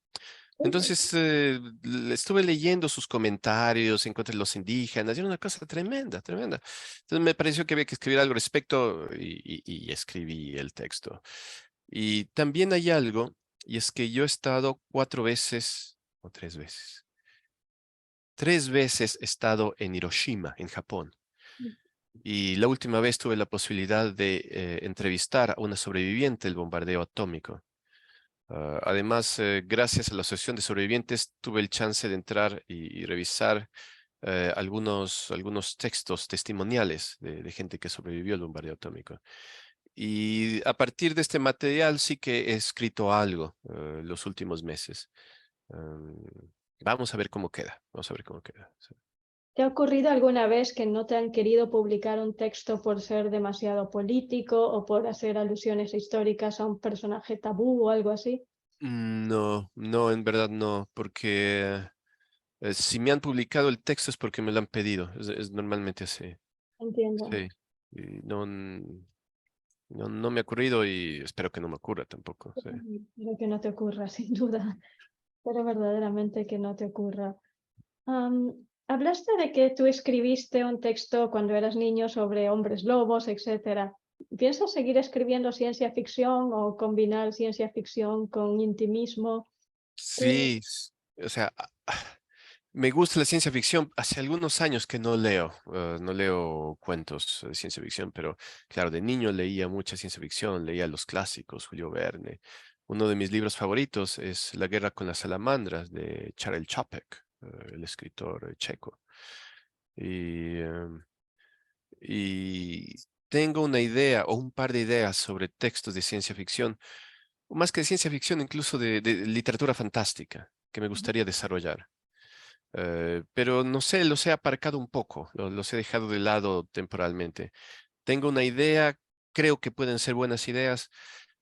Entonces estuve leyendo sus comentarios en contra de los indígenas, y era una cosa tremenda, tremenda. Entonces me pareció que había que escribir algo al respecto y escribí el texto. Y también hay algo, y es que yo he estado 4 veces o 3 veces. 3 veces he estado en Hiroshima, en Japón. Y la última vez tuve la posibilidad de entrevistar a una sobreviviente del bombardeo atómico. Además, gracias a la Asociación de Sobrevivientes, tuve el chance de entrar y revisar algunos textos testimoniales de gente que sobrevivió al bombardeo atómico. Y a partir de este material sí que he escrito algo los últimos meses. Vamos a ver cómo queda. Vamos a ver cómo queda. Sí. ¿Te ha ocurrido alguna vez que no te han querido publicar un texto por ser demasiado político o por hacer alusiones históricas a un personaje tabú o algo así? No, no, en verdad no, porque si me han publicado el texto es porque me lo han pedido. Es normalmente así. Entiendo. Sí. Y no me ha ocurrido y espero que no me ocurra tampoco. Sí. Espero que no te ocurra, sin duda, pero verdaderamente que no te ocurra. Hablaste de que tú escribiste un texto cuando eras niño sobre hombres lobos, etcétera. ¿Piensas seguir escribiendo ciencia ficción o combinar ciencia ficción con intimismo? Sí, o sea, me gusta la ciencia ficción. Hace algunos años que no leo cuentos de ciencia ficción, pero claro, de niño leía mucha ciencia ficción, leía los clásicos, Julio Verne. Uno de mis libros favoritos es La guerra con las salamandras de Karel Čapek, el escritor checo. Y, y tengo una idea o un par de ideas sobre textos de ciencia ficción, o más que de ciencia ficción, incluso de literatura fantástica, que me gustaría desarrollar. Pero no sé, los he aparcado un poco, los he dejado de lado temporalmente. Tengo una idea, creo que pueden ser buenas ideas,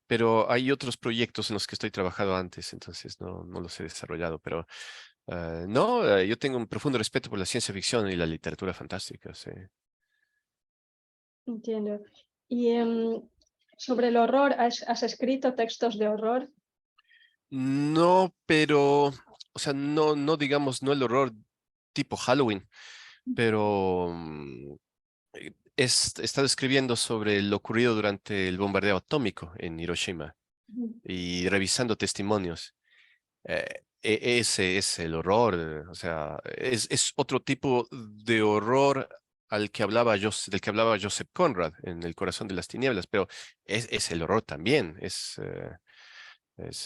pero hay otros proyectos en los que estoy trabajando antes, entonces no los he desarrollado. Pero no, yo tengo un profundo respeto por la ciencia ficción y la literatura fantástica. Sí. Entiendo. Y sobre el horror, ¿has escrito textos de horror? No, pero, o sea, no digamos, no el horror tipo Halloween, pero he estado escribiendo sobre lo ocurrido durante el bombardeo atómico en Hiroshima y revisando testimonios. Ese es el horror, o sea, es otro tipo de horror del que hablaba Joseph Conrad en El corazón de las tinieblas, pero es el horror también, es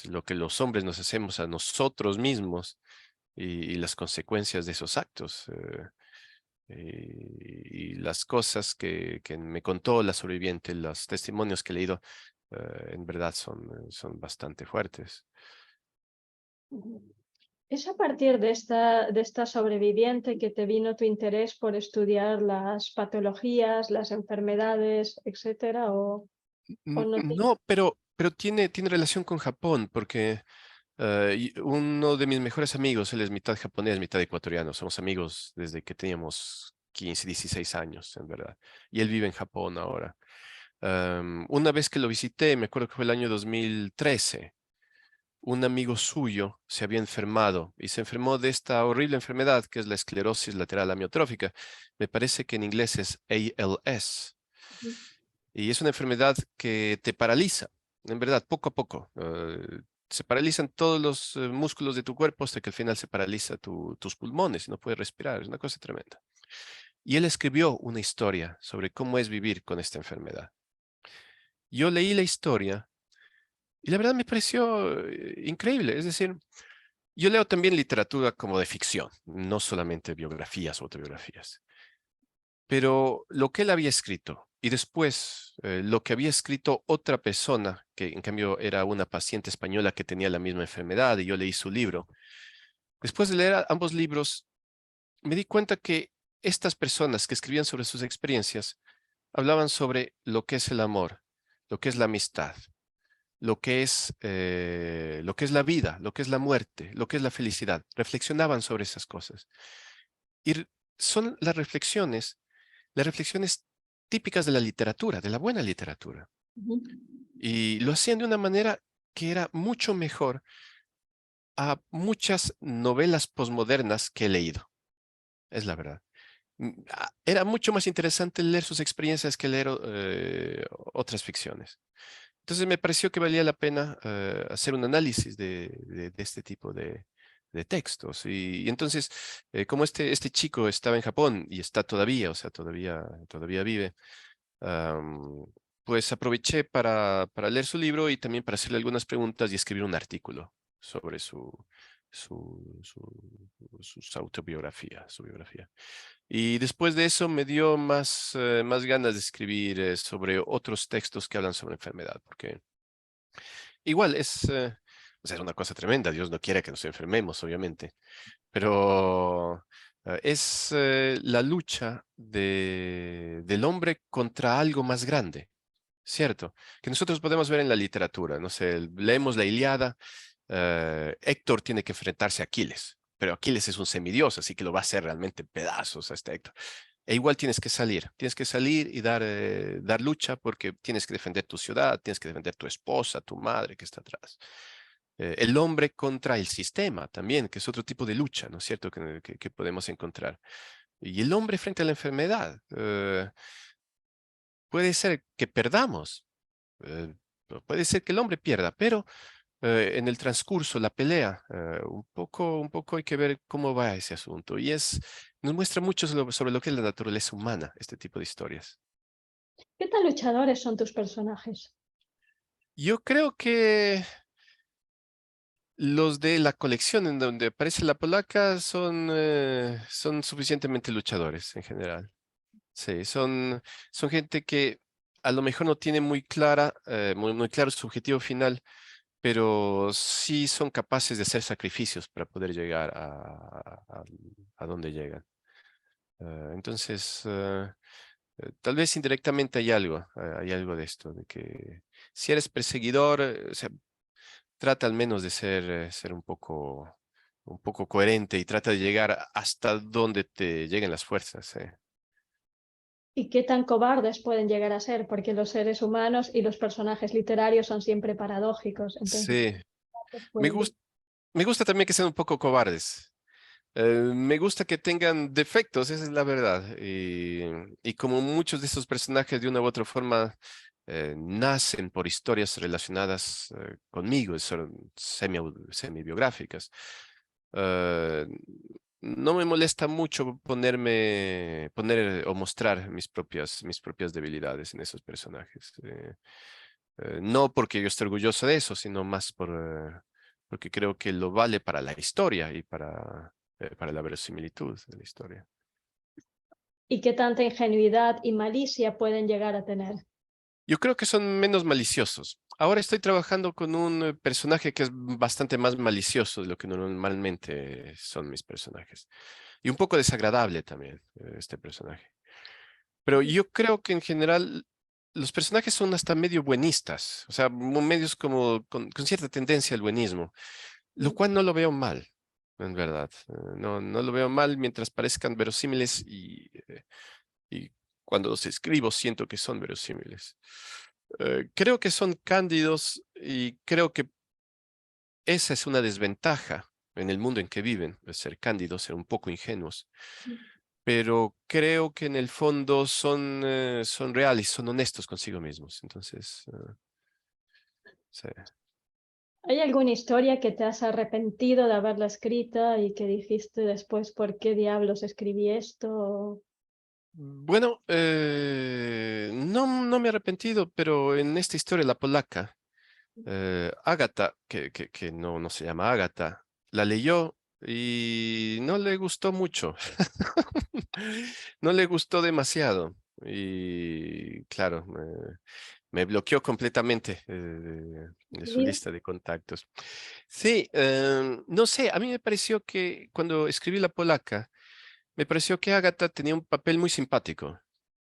lo que los hombres nos hacemos a nosotros mismos y las consecuencias de esos actos. Y las cosas que me contó la sobreviviente, los testimonios que he leído, en verdad son bastante fuertes. ¿Es a partir de esta sobreviviente que te vino tu interés por estudiar las patologías, las enfermedades, etcétera? ¿O no No, pero tiene relación con Japón, porque uno de mis mejores amigos, él es mitad japonés, mitad ecuatoriano, somos amigos desde que teníamos 15, 16 años, en verdad, y él vive en Japón ahora. Una vez que lo visité, me acuerdo que fue el año 2013, un amigo suyo se había enfermado y se enfermó de esta horrible enfermedad que es la esclerosis lateral amiotrófica. Me parece que en inglés es ALS. Y es una enfermedad que te paraliza, en verdad, poco a poco. Se paralizan todos los músculos de tu cuerpo hasta que al final se paraliza tus pulmones y no puedes respirar. Es una cosa tremenda. Y él escribió una historia sobre cómo es vivir con esta enfermedad. Yo leí la historia y la verdad me pareció increíble. Es decir, yo leo también literatura como de ficción, no solamente biografías o autobiografías. Pero lo que él había escrito y después lo que había escrito otra persona, que en cambio era una paciente española que tenía la misma enfermedad y yo leí su libro, después de leer ambos libros, me di cuenta que estas personas que escribían sobre sus experiencias hablaban sobre lo que es el amor, lo que es la amistad, lo que es la vida, lo que es la muerte, lo que es la felicidad. Reflexionaban sobre esas cosas. Y son las reflexiones típicas de la literatura, de la buena literatura. Ujú. Y lo hacían de una manera que era mucho mejor a muchas novelas posmodernas que he leído. Es la verdad. Era mucho más interesante leer sus experiencias que leer otras ficciones. Entonces me pareció que valía la pena hacer un análisis de este tipo de textos. Y entonces, como este chico estaba en Japón y está todavía, o sea, todavía vive, am, pues aproveché para leer su libro y también para hacerle algunas preguntas y escribir un artículo sobre su autobiografía, su biografía. Y después de eso me dio más ganas de escribir sobre otros textos que hablan sobre enfermedad, porque igual o sea, es una cosa tremenda. Dios no quiere que nos enfermemos, obviamente, pero es la lucha del hombre contra algo más grande, ¿cierto? Que nosotros podemos ver en la literatura. No sé, leemos la Ilíada, Héctor tiene que enfrentarse a Aquiles, pero Aquiles es un semidios, así que lo va a hacer realmente pedazos a este Héctor. E igual tienes que salir y dar lucha porque tienes que defender tu ciudad, tienes que defender tu esposa, tu madre que está atrás. El hombre contra el sistema también, que es otro tipo de lucha, ¿no es cierto?, que podemos encontrar. Y el hombre frente a la enfermedad. Puede ser que perdamos, eh, puede ser que el hombre pierda, pero en el transcurso, la pelea, un poco hay que ver cómo va ese asunto. Y nos muestra mucho sobre lo que es la naturaleza humana, este tipo de historias. ¿Qué tan luchadores son tus personajes? Yo creo que los de la colección en donde aparece la polaca son suficientemente luchadores en general. Sí, son gente que a lo mejor no tiene muy claro su objetivo final, pero sí son capaces de hacer sacrificios para poder llegar a donde llegan. Entonces, tal vez indirectamente hay algo de esto, de que si eres perseguidor, o sea, trata al menos de ser un poco coherente y trata de llegar hasta donde te lleguen las fuerzas. ¿Y qué tan cobardes pueden llegar a ser? Porque los seres humanos y los personajes literarios son siempre paradójicos. Entonces, Sí, me pueden gusta, me gusta también que sean un poco cobardes. Me gusta que tengan defectos, esa es la verdad. Y como muchos de estos personajes de una u otra forma nacen por historias relacionadas conmigo, son semi-biográficas. eh, no me molesta mucho poner o mostrar mis propias debilidades en esos personajes. No porque yo esté orgulloso de eso, sino más porque creo que lo vale para la historia y para la verosimilitud de la historia. ¿Y qué tanta ingenuidad y malicia pueden llegar a tener? Yo creo que son menos maliciosos. Ahora estoy trabajando con un personaje que es bastante más malicioso de lo que normalmente son mis personajes. Y un poco desagradable también, este personaje. Pero yo creo que en general los personajes son hasta medio buenistas, o sea, medios como con cierta tendencia al buenismo, lo cual no lo veo mal, en verdad. No lo veo mal mientras parezcan verosímiles y cuando los escribo siento que son verosímiles. Creo que son cándidos y creo que esa es una desventaja en el mundo en que viven, de ser cándidos, ser un poco ingenuos. Pero creo que en el fondo son reales, son honestos consigo mismos. Entonces, sí. ¿Hay alguna historia que te has arrepentido de haberla escrita y que dijiste después, ¿por qué diablos escribí esto? Bueno, no me he arrepentido, pero en esta historia, la polaca, Ágata, que no se llama Ágata, la leyó y no le gustó mucho. No le gustó demasiado. Y claro, me bloqueó completamente de su Vida. lista de contactos. Sí, no sé, a mí me pareció que cuando escribí la polaca, me pareció que Agatha tenía un papel muy simpático,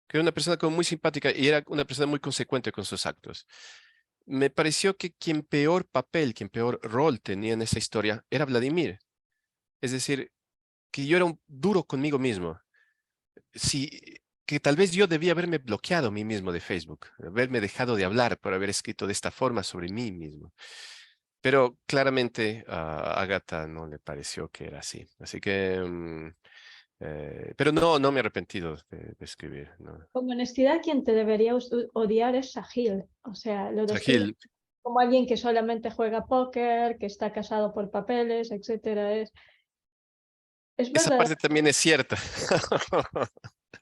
que era una persona como muy simpática y era una persona muy consecuente con sus actos. Me pareció que quien peor papel, quien peor rol tenía en esa historia era Vladimir. Es decir, que yo era un duro conmigo mismo. Sí, que tal vez yo debía haberme bloqueado a mí mismo de Facebook, haberme dejado de hablar por haber escrito de esta forma sobre mí mismo. Pero claramente a Agatha no le pareció que era así. Así que, pero no me he arrepentido de escribir. No. Con honestidad, quien te debería odiar es Sahil. O sea, lo describe Sahil, como alguien que solamente juega póker, que está casado por papeles, etcétera. Es esa verdad. parte también es cierta.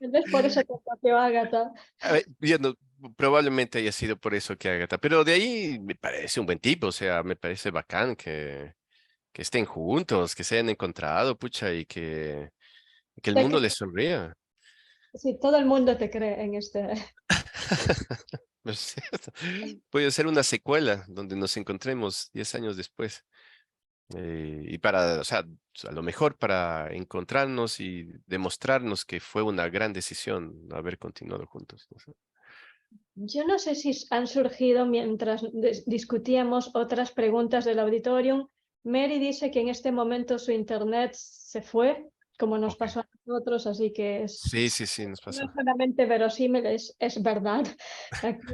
Tal vez por eso te copió Agatha. A ver, probablemente haya sido por eso que Agatha, pero de ahí me parece un buen tipo, o sea, me parece bacán que estén juntos, que se hayan encontrado, pucha, y que el mundo les sonría. Sí, todo el mundo te cree en este. ¿No es cierto? Puede ser una secuela donde nos encontremos 10 años después. Y para, o sea, a lo mejor para encontrarnos y demostrarnos que fue una gran decisión haber continuado juntos. No sé. Yo no sé si han surgido mientras discutíamos otras preguntas del auditorium. Mary dice que en este momento su internet se fue, como nos Ok. pasó a nosotros, así que Sí, nos no pasó. es solamente verosímil, es verdad. Aquí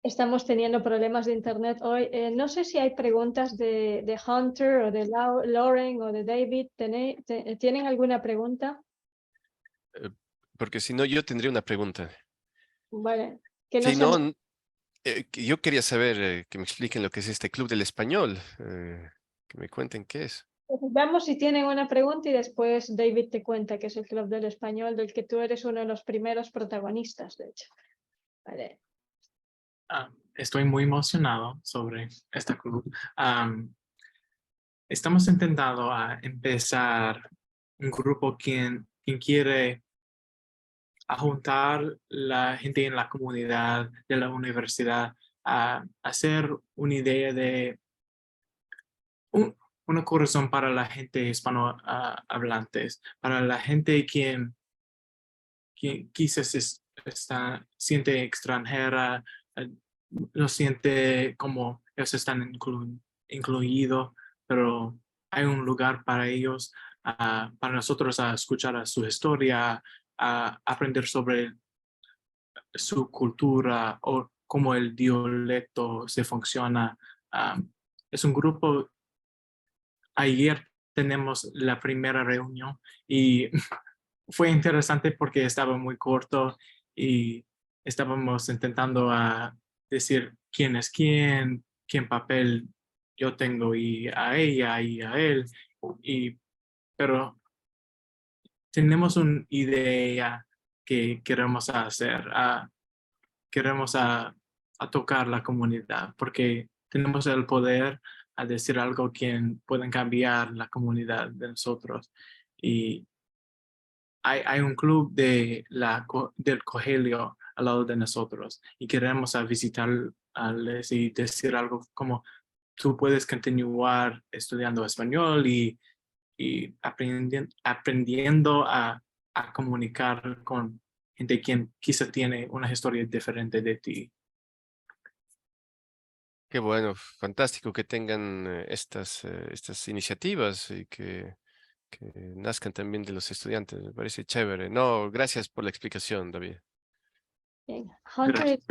estamos teniendo problemas de internet hoy. No sé si hay preguntas de Hunter o de Lauren o de David. ¿Tienen alguna pregunta? Eh, Porque si no, yo tendría una pregunta. Vale, que no Si sea no, que yo quería saber, que me expliquen lo que es este Club del Español, que me cuenten qué es. Veamos si tienen una pregunta y después David te cuenta que es el Club del Español, del que tú eres uno de los primeros protagonistas, de hecho. Vale. Estoy muy emocionado sobre este club. Estamos intentando empezar un grupo quien quiere juntar la gente en la comunidad de la universidad a hacer una idea de una corazón para la gente hispanohablantes, para la gente quien quizás siente extranjera, eh, no siente como ellos están incluidos, pero hay un lugar para ellos, para nosotros a escuchar a su historia, a aprender sobre su cultura o cómo el dialecto se funciona. Es un grupo. Ayer tenemos la primera reunión y fue interesante porque estaba muy corto y estábamos intentando decir quién es quién papel yo tengo y a ella y a él, pero tenemos una idea que queremos hacer, queremos tocar la comunidad porque tenemos el poder a decir algo que pueden cambiar la comunidad de nosotros. Y hay un club del Cogelio al lado de nosotros y queremos visitarles y decir algo como tú puedes continuar estudiando español y aprendiendo a comunicar con gente quien quizá tiene una historia diferente de ti. Qué bueno, fantástico que tengan estas iniciativas y que nazcan también de los estudiantes. Me parece chévere. No, gracias por la explicación, David. Bien. Hunter, Gracias.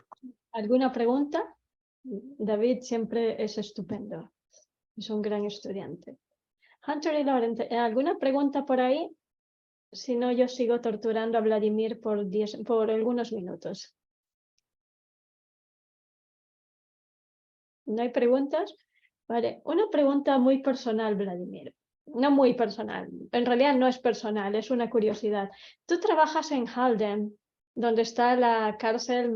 ¿alguna pregunta? David siempre es estupendo. Es un gran estudiante. Hunter y Lauren, ¿alguna pregunta por ahí? Si no, yo sigo torturando a Vladimir por algunos minutos. ¿No hay preguntas? Vale, una pregunta muy personal, Vladimir. No muy personal, en realidad no es personal, es una curiosidad. Tú trabajas en Halden, donde está la cárcel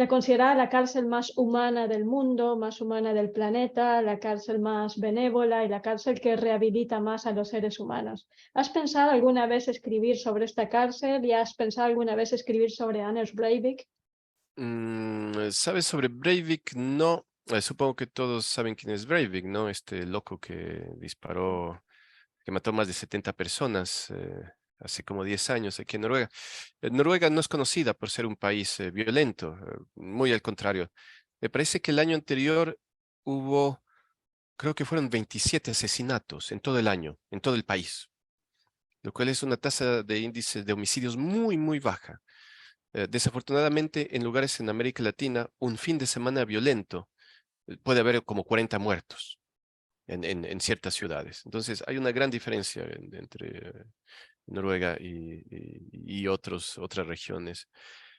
considerada la cárcel más humana del mundo, más humana del planeta, la cárcel más benévola y la cárcel que rehabilita más a los seres humanos. ¿Has pensado alguna vez escribir sobre esta cárcel y has pensado alguna vez escribir sobre Anders Breivik? ¿Sabes sobre Breivik? No. Supongo que todos saben quién es Breivik, ¿no? Este loco que disparó, que mató más de 70 personas hace como 10 años aquí en Noruega. Noruega no es conocida por ser un país violento, muy al contrario. Me parece que el año anterior hubo, creo que fueron 27 asesinatos en todo el año, en todo el país, lo cual es una tasa de índice de homicidios muy, muy baja. Desafortunadamente, en lugares en América Latina, un fin de semana violento puede haber como 40 muertos en ciertas ciudades. Entonces, hay una gran diferencia entre Noruega y otras regiones.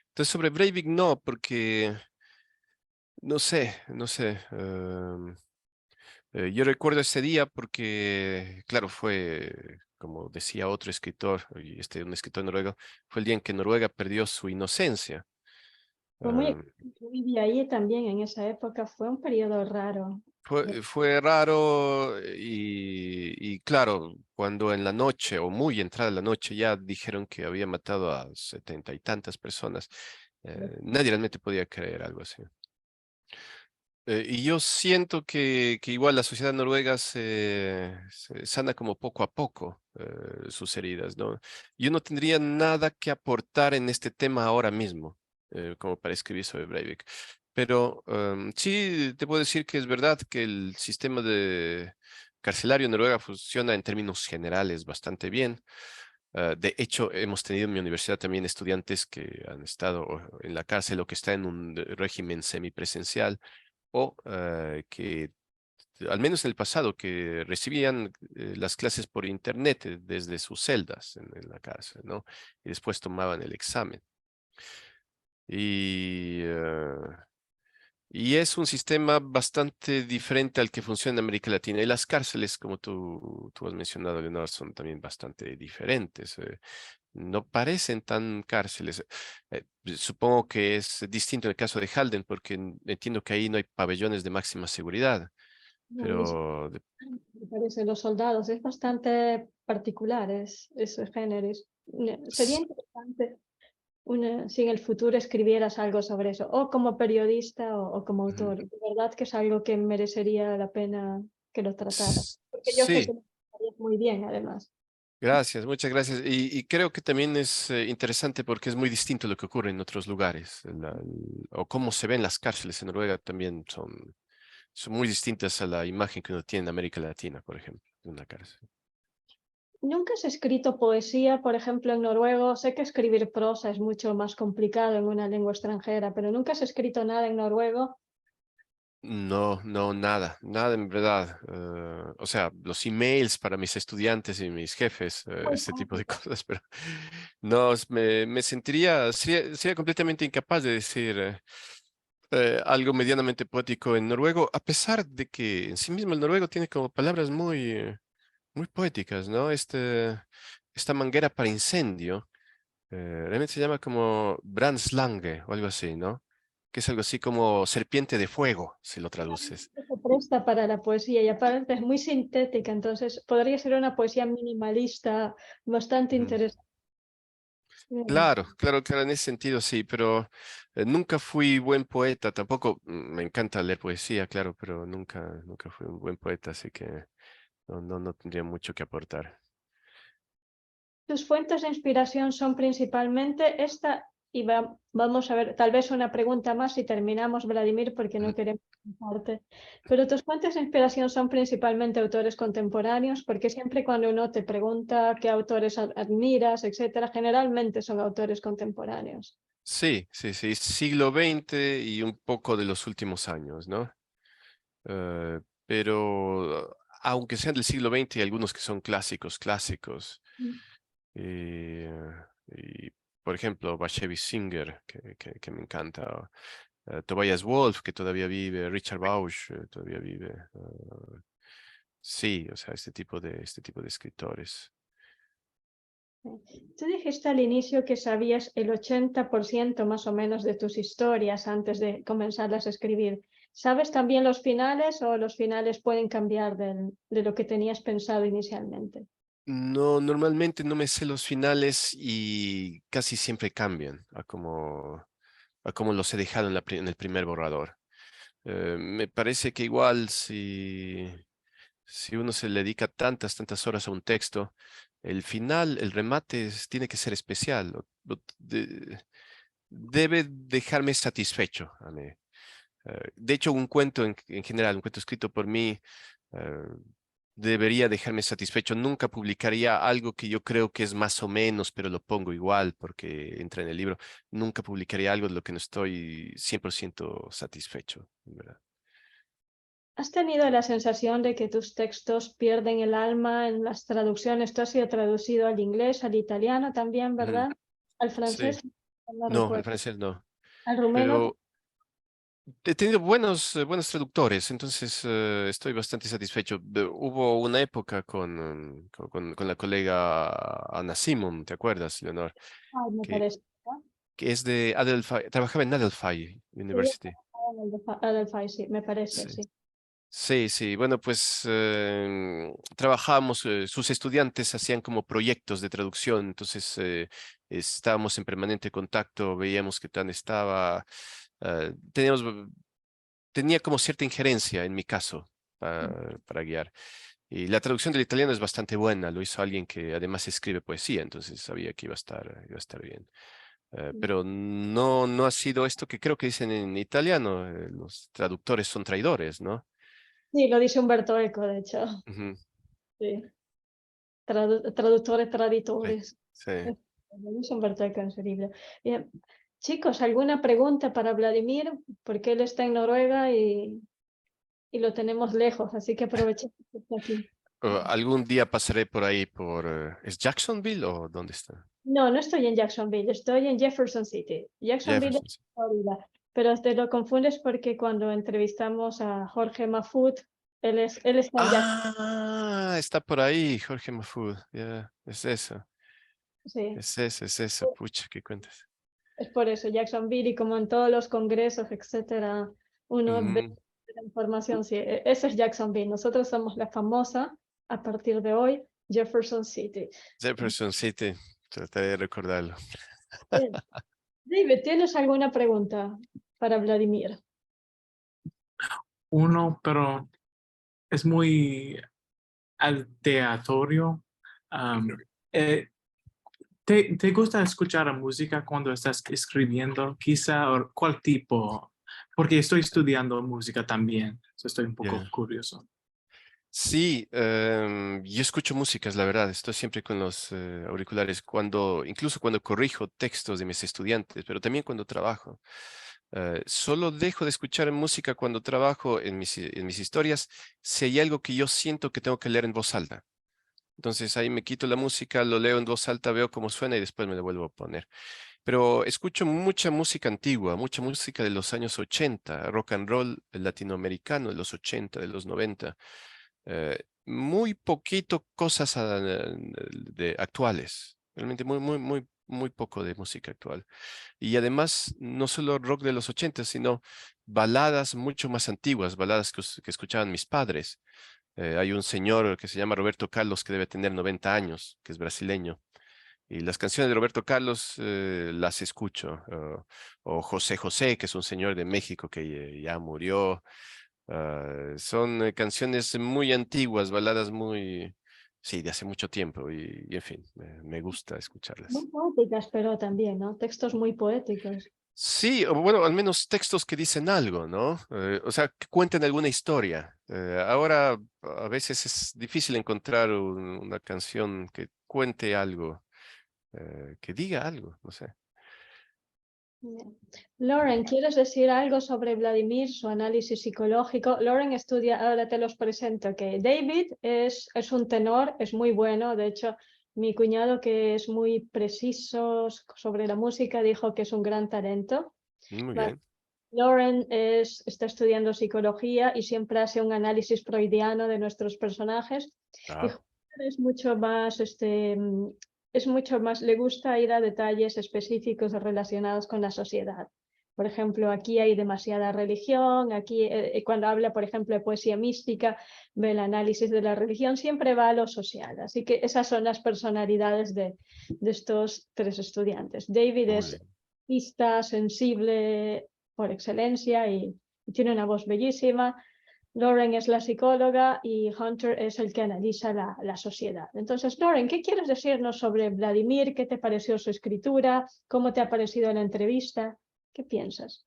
Entonces, sobre Breivik no, porque no sé. Yo recuerdo ese día porque, claro, fue, como decía otro escritor, y un escritor noruego, fue el día en que Noruega perdió su inocencia. Fue muy, Ah, yo viví ahí también en esa época, fue un periodo raro. fue raro y claro, cuando en la noche o muy entrada la noche ya dijeron que había matado a 70 y tantas personas, nadie realmente podía creer algo así. Y yo siento que igual la sociedad noruega se sana como poco a poco sus heridas, ¿no? Yo no tendría nada que aportar en este tema ahora mismo, como para escribir sobre Breivik. Pero sí te puedo decir que es verdad que el sistema de carcelario en Noruega funciona en términos generales bastante bien. De hecho, hemos tenido en mi universidad también estudiantes que han estado en la cárcel o que están en un régimen semipresencial o que, al menos en el pasado, que recibían las clases por internet desde sus celdas en la cárcel, ¿no? Y después tomaban el examen. Y, y es un sistema bastante diferente al que funciona en América Latina. Y las cárceles, como tú has mencionado, Leonor, son también bastante diferentes. No parecen tan cárceles. Supongo que es distinto en el caso de Halden, porque entiendo que ahí no hay pabellones de máxima seguridad, No, pero me parece, los soldados, es bastante particular ese género. Sería interesante si en el futuro escribieras algo sobre eso, o como periodista o como ujú. autor. De verdad que es algo que merecería la pena que lo tratara, porque yo sé que Sí, lo harías muy bien, además. gracias, muchas gracias. Y creo que también es interesante porque es muy distinto lo que ocurre en otros lugares, o cómo se ven las cárceles en Noruega también son muy distintas a la imagen que uno tiene en América Latina, por ejemplo, de una cárcel. ¿Nunca has escrito poesía, por ejemplo, en noruego? Sé que escribir prosa es mucho más complicado en una lengua extranjera, pero ¿nunca has escrito nada en noruego? No, no, nada en verdad. O sea, los emails para mis estudiantes y mis jefes, Muy este tipo de básico. cosas, pero no, me sentiría, sería completamente incapaz de decir algo medianamente poético en noruego, a pesar de que en sí mismo el noruego tiene como palabras muy poéticas, ¿no? Esta manguera para incendio, realmente se llama como brandslange o algo así, ¿no? Que es algo así como serpiente de fuego, si lo traduces. Se presta para la poesía y aparte es muy sintética, entonces podría ser una poesía minimalista bastante Ujú. interesante. Claro, en ese sentido sí, pero nunca fui buen poeta, tampoco me encanta leer poesía, claro, pero nunca fui un buen poeta, así que no tendría mucho que aportar. Tus fuentes de inspiración son principalmente esta, y vamos a ver, tal vez una pregunta más y terminamos, Vladimir, porque no Ujú. queremos dejarte. Pero tus fuentes de inspiración son principalmente autores contemporáneos, porque siempre cuando uno te pregunta qué autores admiras, etcétera, generalmente son autores contemporáneos. Sí, siglo XX y un poco de los últimos años, ¿no? Pero aunque sean del siglo XX, hay algunos que son clásicos. Y, y, por ejemplo, Bashevis Singer, que me encanta. Tobias Wolff, que todavía vive. Richard Bausch, todavía vive. Sí, o sea, este tipo de escritores. Tú dijiste al inicio que sabías el 80% más o menos de tus historias antes de comenzarlas a escribir. ¿Sabes también los finales o los finales pueden cambiar de lo que tenías pensado inicialmente? No, normalmente no me sé los finales y casi siempre cambian a como los he dejado en el primer borrador. Me parece que igual si uno se le dedica tantas horas a un texto, el final, el remate tiene que ser especial. Debe dejarme satisfecho a mí. De hecho, un cuento en general, un cuento escrito por mí, eh, debería dejarme satisfecho. Nunca publicaría algo que yo creo que es más o menos, pero lo pongo igual porque entra en el libro. Nunca publicaría algo de lo que no estoy 100% satisfecho, ¿verdad? ¿Has tenido la sensación de que tus textos pierden el alma en las traducciones? Tú has sido traducido al inglés, al italiano también, Ujú. ¿verdad? Al Sí. francés, no No, el recuerdo. francés no. Al rumeno. Pero he tenido buenos traductores, entonces estoy bastante satisfecho. Hubo una época con la colega Ana Simon, ¿te acuerdas, Leonor? Ay, me Que, parece. ¿No? que es de Adelphi, trabajaba en Adelphi Sí, University. Adelphi, sí, me parece, Sí. sí. Sí, sí, bueno, pues trabajamos, sus estudiantes hacían como proyectos de traducción, entonces estábamos en permanente contacto, veíamos qué tal estaba, teníamos tenía como cierta injerencia en mi caso para guiar. Y la traducción del italiano es bastante buena, lo hizo alguien que además escribe poesía, entonces sabía que iba a estar bien. Pero no ha sido esto que creo que dicen en italiano, los traductores son traidores, ¿no? Sí, lo dice Humberto Eco, de hecho. Ujú. Sí. Traductores, Sí, traditores. sí. Lo dice Humberto Eco en su libro. Bien. Chicos, ¿alguna pregunta para Vladimir? Porque él está en Noruega y lo tenemos lejos, así que aprovechemos que está aquí. Algún día pasaré por ahí ¿es Jacksonville o dónde está? No, no estoy en Jacksonville, estoy en Jefferson City. Jacksonville es Jefferson. Sí. Florida, pero te lo confundes porque cuando entrevistamos a Jorge Mafud, él está en Jacksonville. Ah, está por ahí, Jorge Mafud. Ya, Sí, es eso, pucha, ¿qué cuentas? es por eso, Jacksonville, y como en todos los congresos, etcétera, uno ve Ujú. la información, sí, ese es Jacksonville. Nosotros somos la famosa, a partir de hoy, Jefferson City. Jefferson City, trataré de recordarlo. Bien. David, ¿tienes alguna pregunta para Vladimir? Uno, pero es muy aleatorio. Am, eh, ¿te gusta escuchar música cuando estás escribiendo, quizá, o cuál tipo? Porque estoy estudiando música también, estoy un poco Ya. curioso. Sí, yo escucho músicas, la verdad, estoy siempre con los auriculares, incluso cuando corrijo textos de mis estudiantes, pero también cuando trabajo. Solo dejo de escuchar música cuando trabajo en mis historias si hay algo que yo siento que tengo que leer en voz alta. Entonces ahí me quito la música, lo leo en voz alta, veo cómo suena y después me lo vuelvo a poner. Pero escucho mucha música antigua, mucha música de los años 80, rock and roll latinoamericano de los 80, de los 90. Muy poquito cosas actuales. Realmente muy poco de música actual. Y además, no solo rock de los 80, sino baladas mucho más antiguas, baladas que escuchaban mis padres. Hay un señor que se llama Roberto Carlos que debe tener 90 años, que es brasileño. Y las canciones de Roberto Carlos las escucho. O José José, que es un señor de México que ya murió. Son canciones muy antiguas, baladas sí, de hace mucho tiempo. Y en fin, me gusta Muy escucharlas. poéticas, pero también, ¿no? Textos muy poéticos. Sí, o bueno, al menos textos que dicen algo, ¿no? O sea, que cuenten alguna historia. Ahora a veces es difícil encontrar una canción que cuente algo, que diga algo, no sé. Bien. Lauren, ¿quieres decir algo sobre Vladimir, su análisis psicológico? Lauren estudia, ahora te los presento, que David es un tenor, es muy bueno, de hecho, mi cuñado, que es muy preciso sobre la música, dijo que es un gran talento. Muy Vale. bien. Lauren está estudiando psicología y siempre hace un análisis freudiano de nuestros personajes. Y Ah, Jorge es mucho más, le gusta ir a detalles específicos relacionados con la sociedad. Por ejemplo, aquí hay demasiada religión, aquí cuando habla, por ejemplo, de poesía mística, ve el análisis de la religión, siempre va a lo social. Así que esas son las personalidades de estos tres estudiantes. David muy es bien. artista, sensible por excelencia y tiene una voz bellísima. Lauren es la psicóloga y Hunter es el que analiza la sociedad. Entonces, Lauren, ¿qué quieres decirnos sobre Vladimir? ¿Qué te pareció su escritura? ¿Cómo te ha parecido la entrevista? ¿Qué piensas?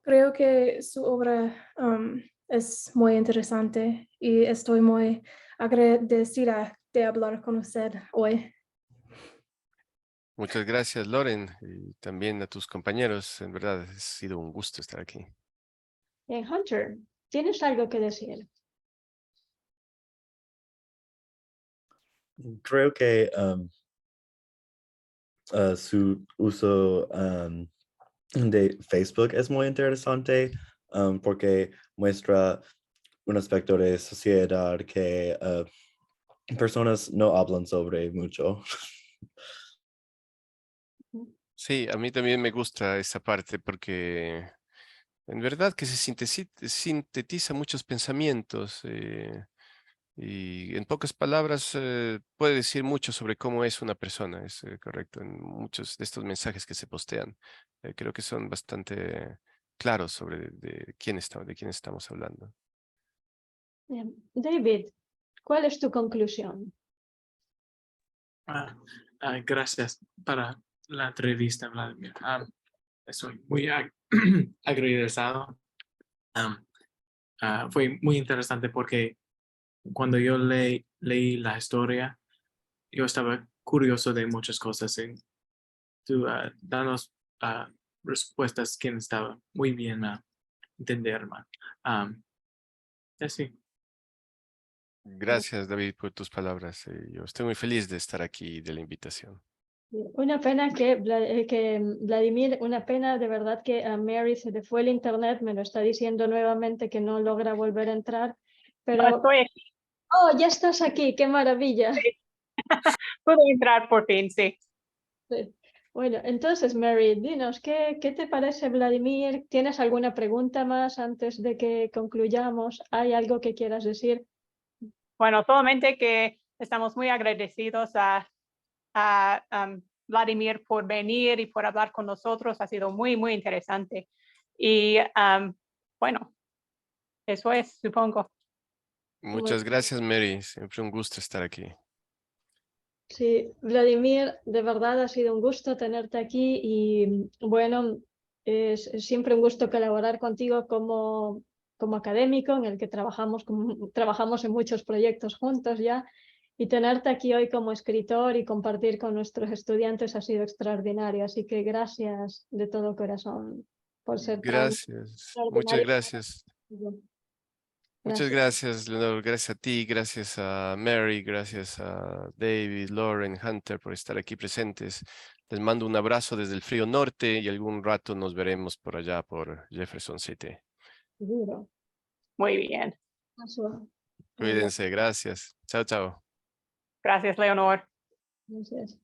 Creo que su obra es muy interesante y estoy muy agradecida de hablar con usted hoy. Muchas gracias, Loren, y también a tus compañeros. En verdad, ha sido un gusto estar aquí. Bien, Hunter, ¿tienes algo que decir? Creo que su uso de Facebook es muy interesante porque muestra un aspecto de sociedad que personas no hablan sobre mucho. Sí, a mí también me gusta esa parte porque en verdad que se sintetiza muchos pensamientos y en pocas palabras puede decir mucho sobre cómo es una persona, es correcto, en muchos de estos mensajes que se postean. Creo que son bastante claros sobre de quién estamos hablando. Bien. David, ¿cuál es tu conclusión? Gracias para la entrevista, Vladimir. Estoy muy agradecido. Fue muy interesante porque cuando yo leí la historia, yo estaba curioso de muchas cosas y tú danos respuestas que estaba muy bien a entender. Sí. Gracias, David, por tus palabras. Yo estoy muy feliz de estar aquí y de la invitación. Una pena que Vladimir, una pena de verdad que a Mary se le fue el internet, me lo está diciendo nuevamente que no logra volver a entrar, pero... No estoy aquí. ¡Oh, ya estás aquí! ¡Qué maravilla! Puedo entrar por fin, sí. Sí. Bueno, entonces, Mary, dinos, ¿qué te parece Vladimir? ¿Tienes alguna pregunta más antes de que concluyamos? ¿Hay algo que quieras decir? Bueno, solamente que estamos muy agradecidos a Vladimir por venir y por hablar con nosotros. Ha sido muy, muy interesante. Y bueno, eso es, supongo. Muchas gracias, Mary. Siempre un gusto estar aquí. Sí, Vladimir, de verdad ha sido un gusto tenerte aquí y bueno, es siempre un gusto colaborar contigo como académico en el que trabajamos en muchos proyectos juntos ya, y tenerte aquí hoy como escritor y compartir con nuestros estudiantes ha sido extraordinario, así que gracias de todo corazón por ser tan Gracias, muchas extraordinario. gracias. Muchas gracias, Leonor. Gracias a ti, gracias a Mary, gracias a David, Lauren, Hunter por estar aquí presentes. Les mando un abrazo desde el frío norte y algún rato nos veremos por allá por Jefferson City. Seguro. Muy bien. Cuídense, gracias. Chao, chao. Gracias, Leonor. Gracias.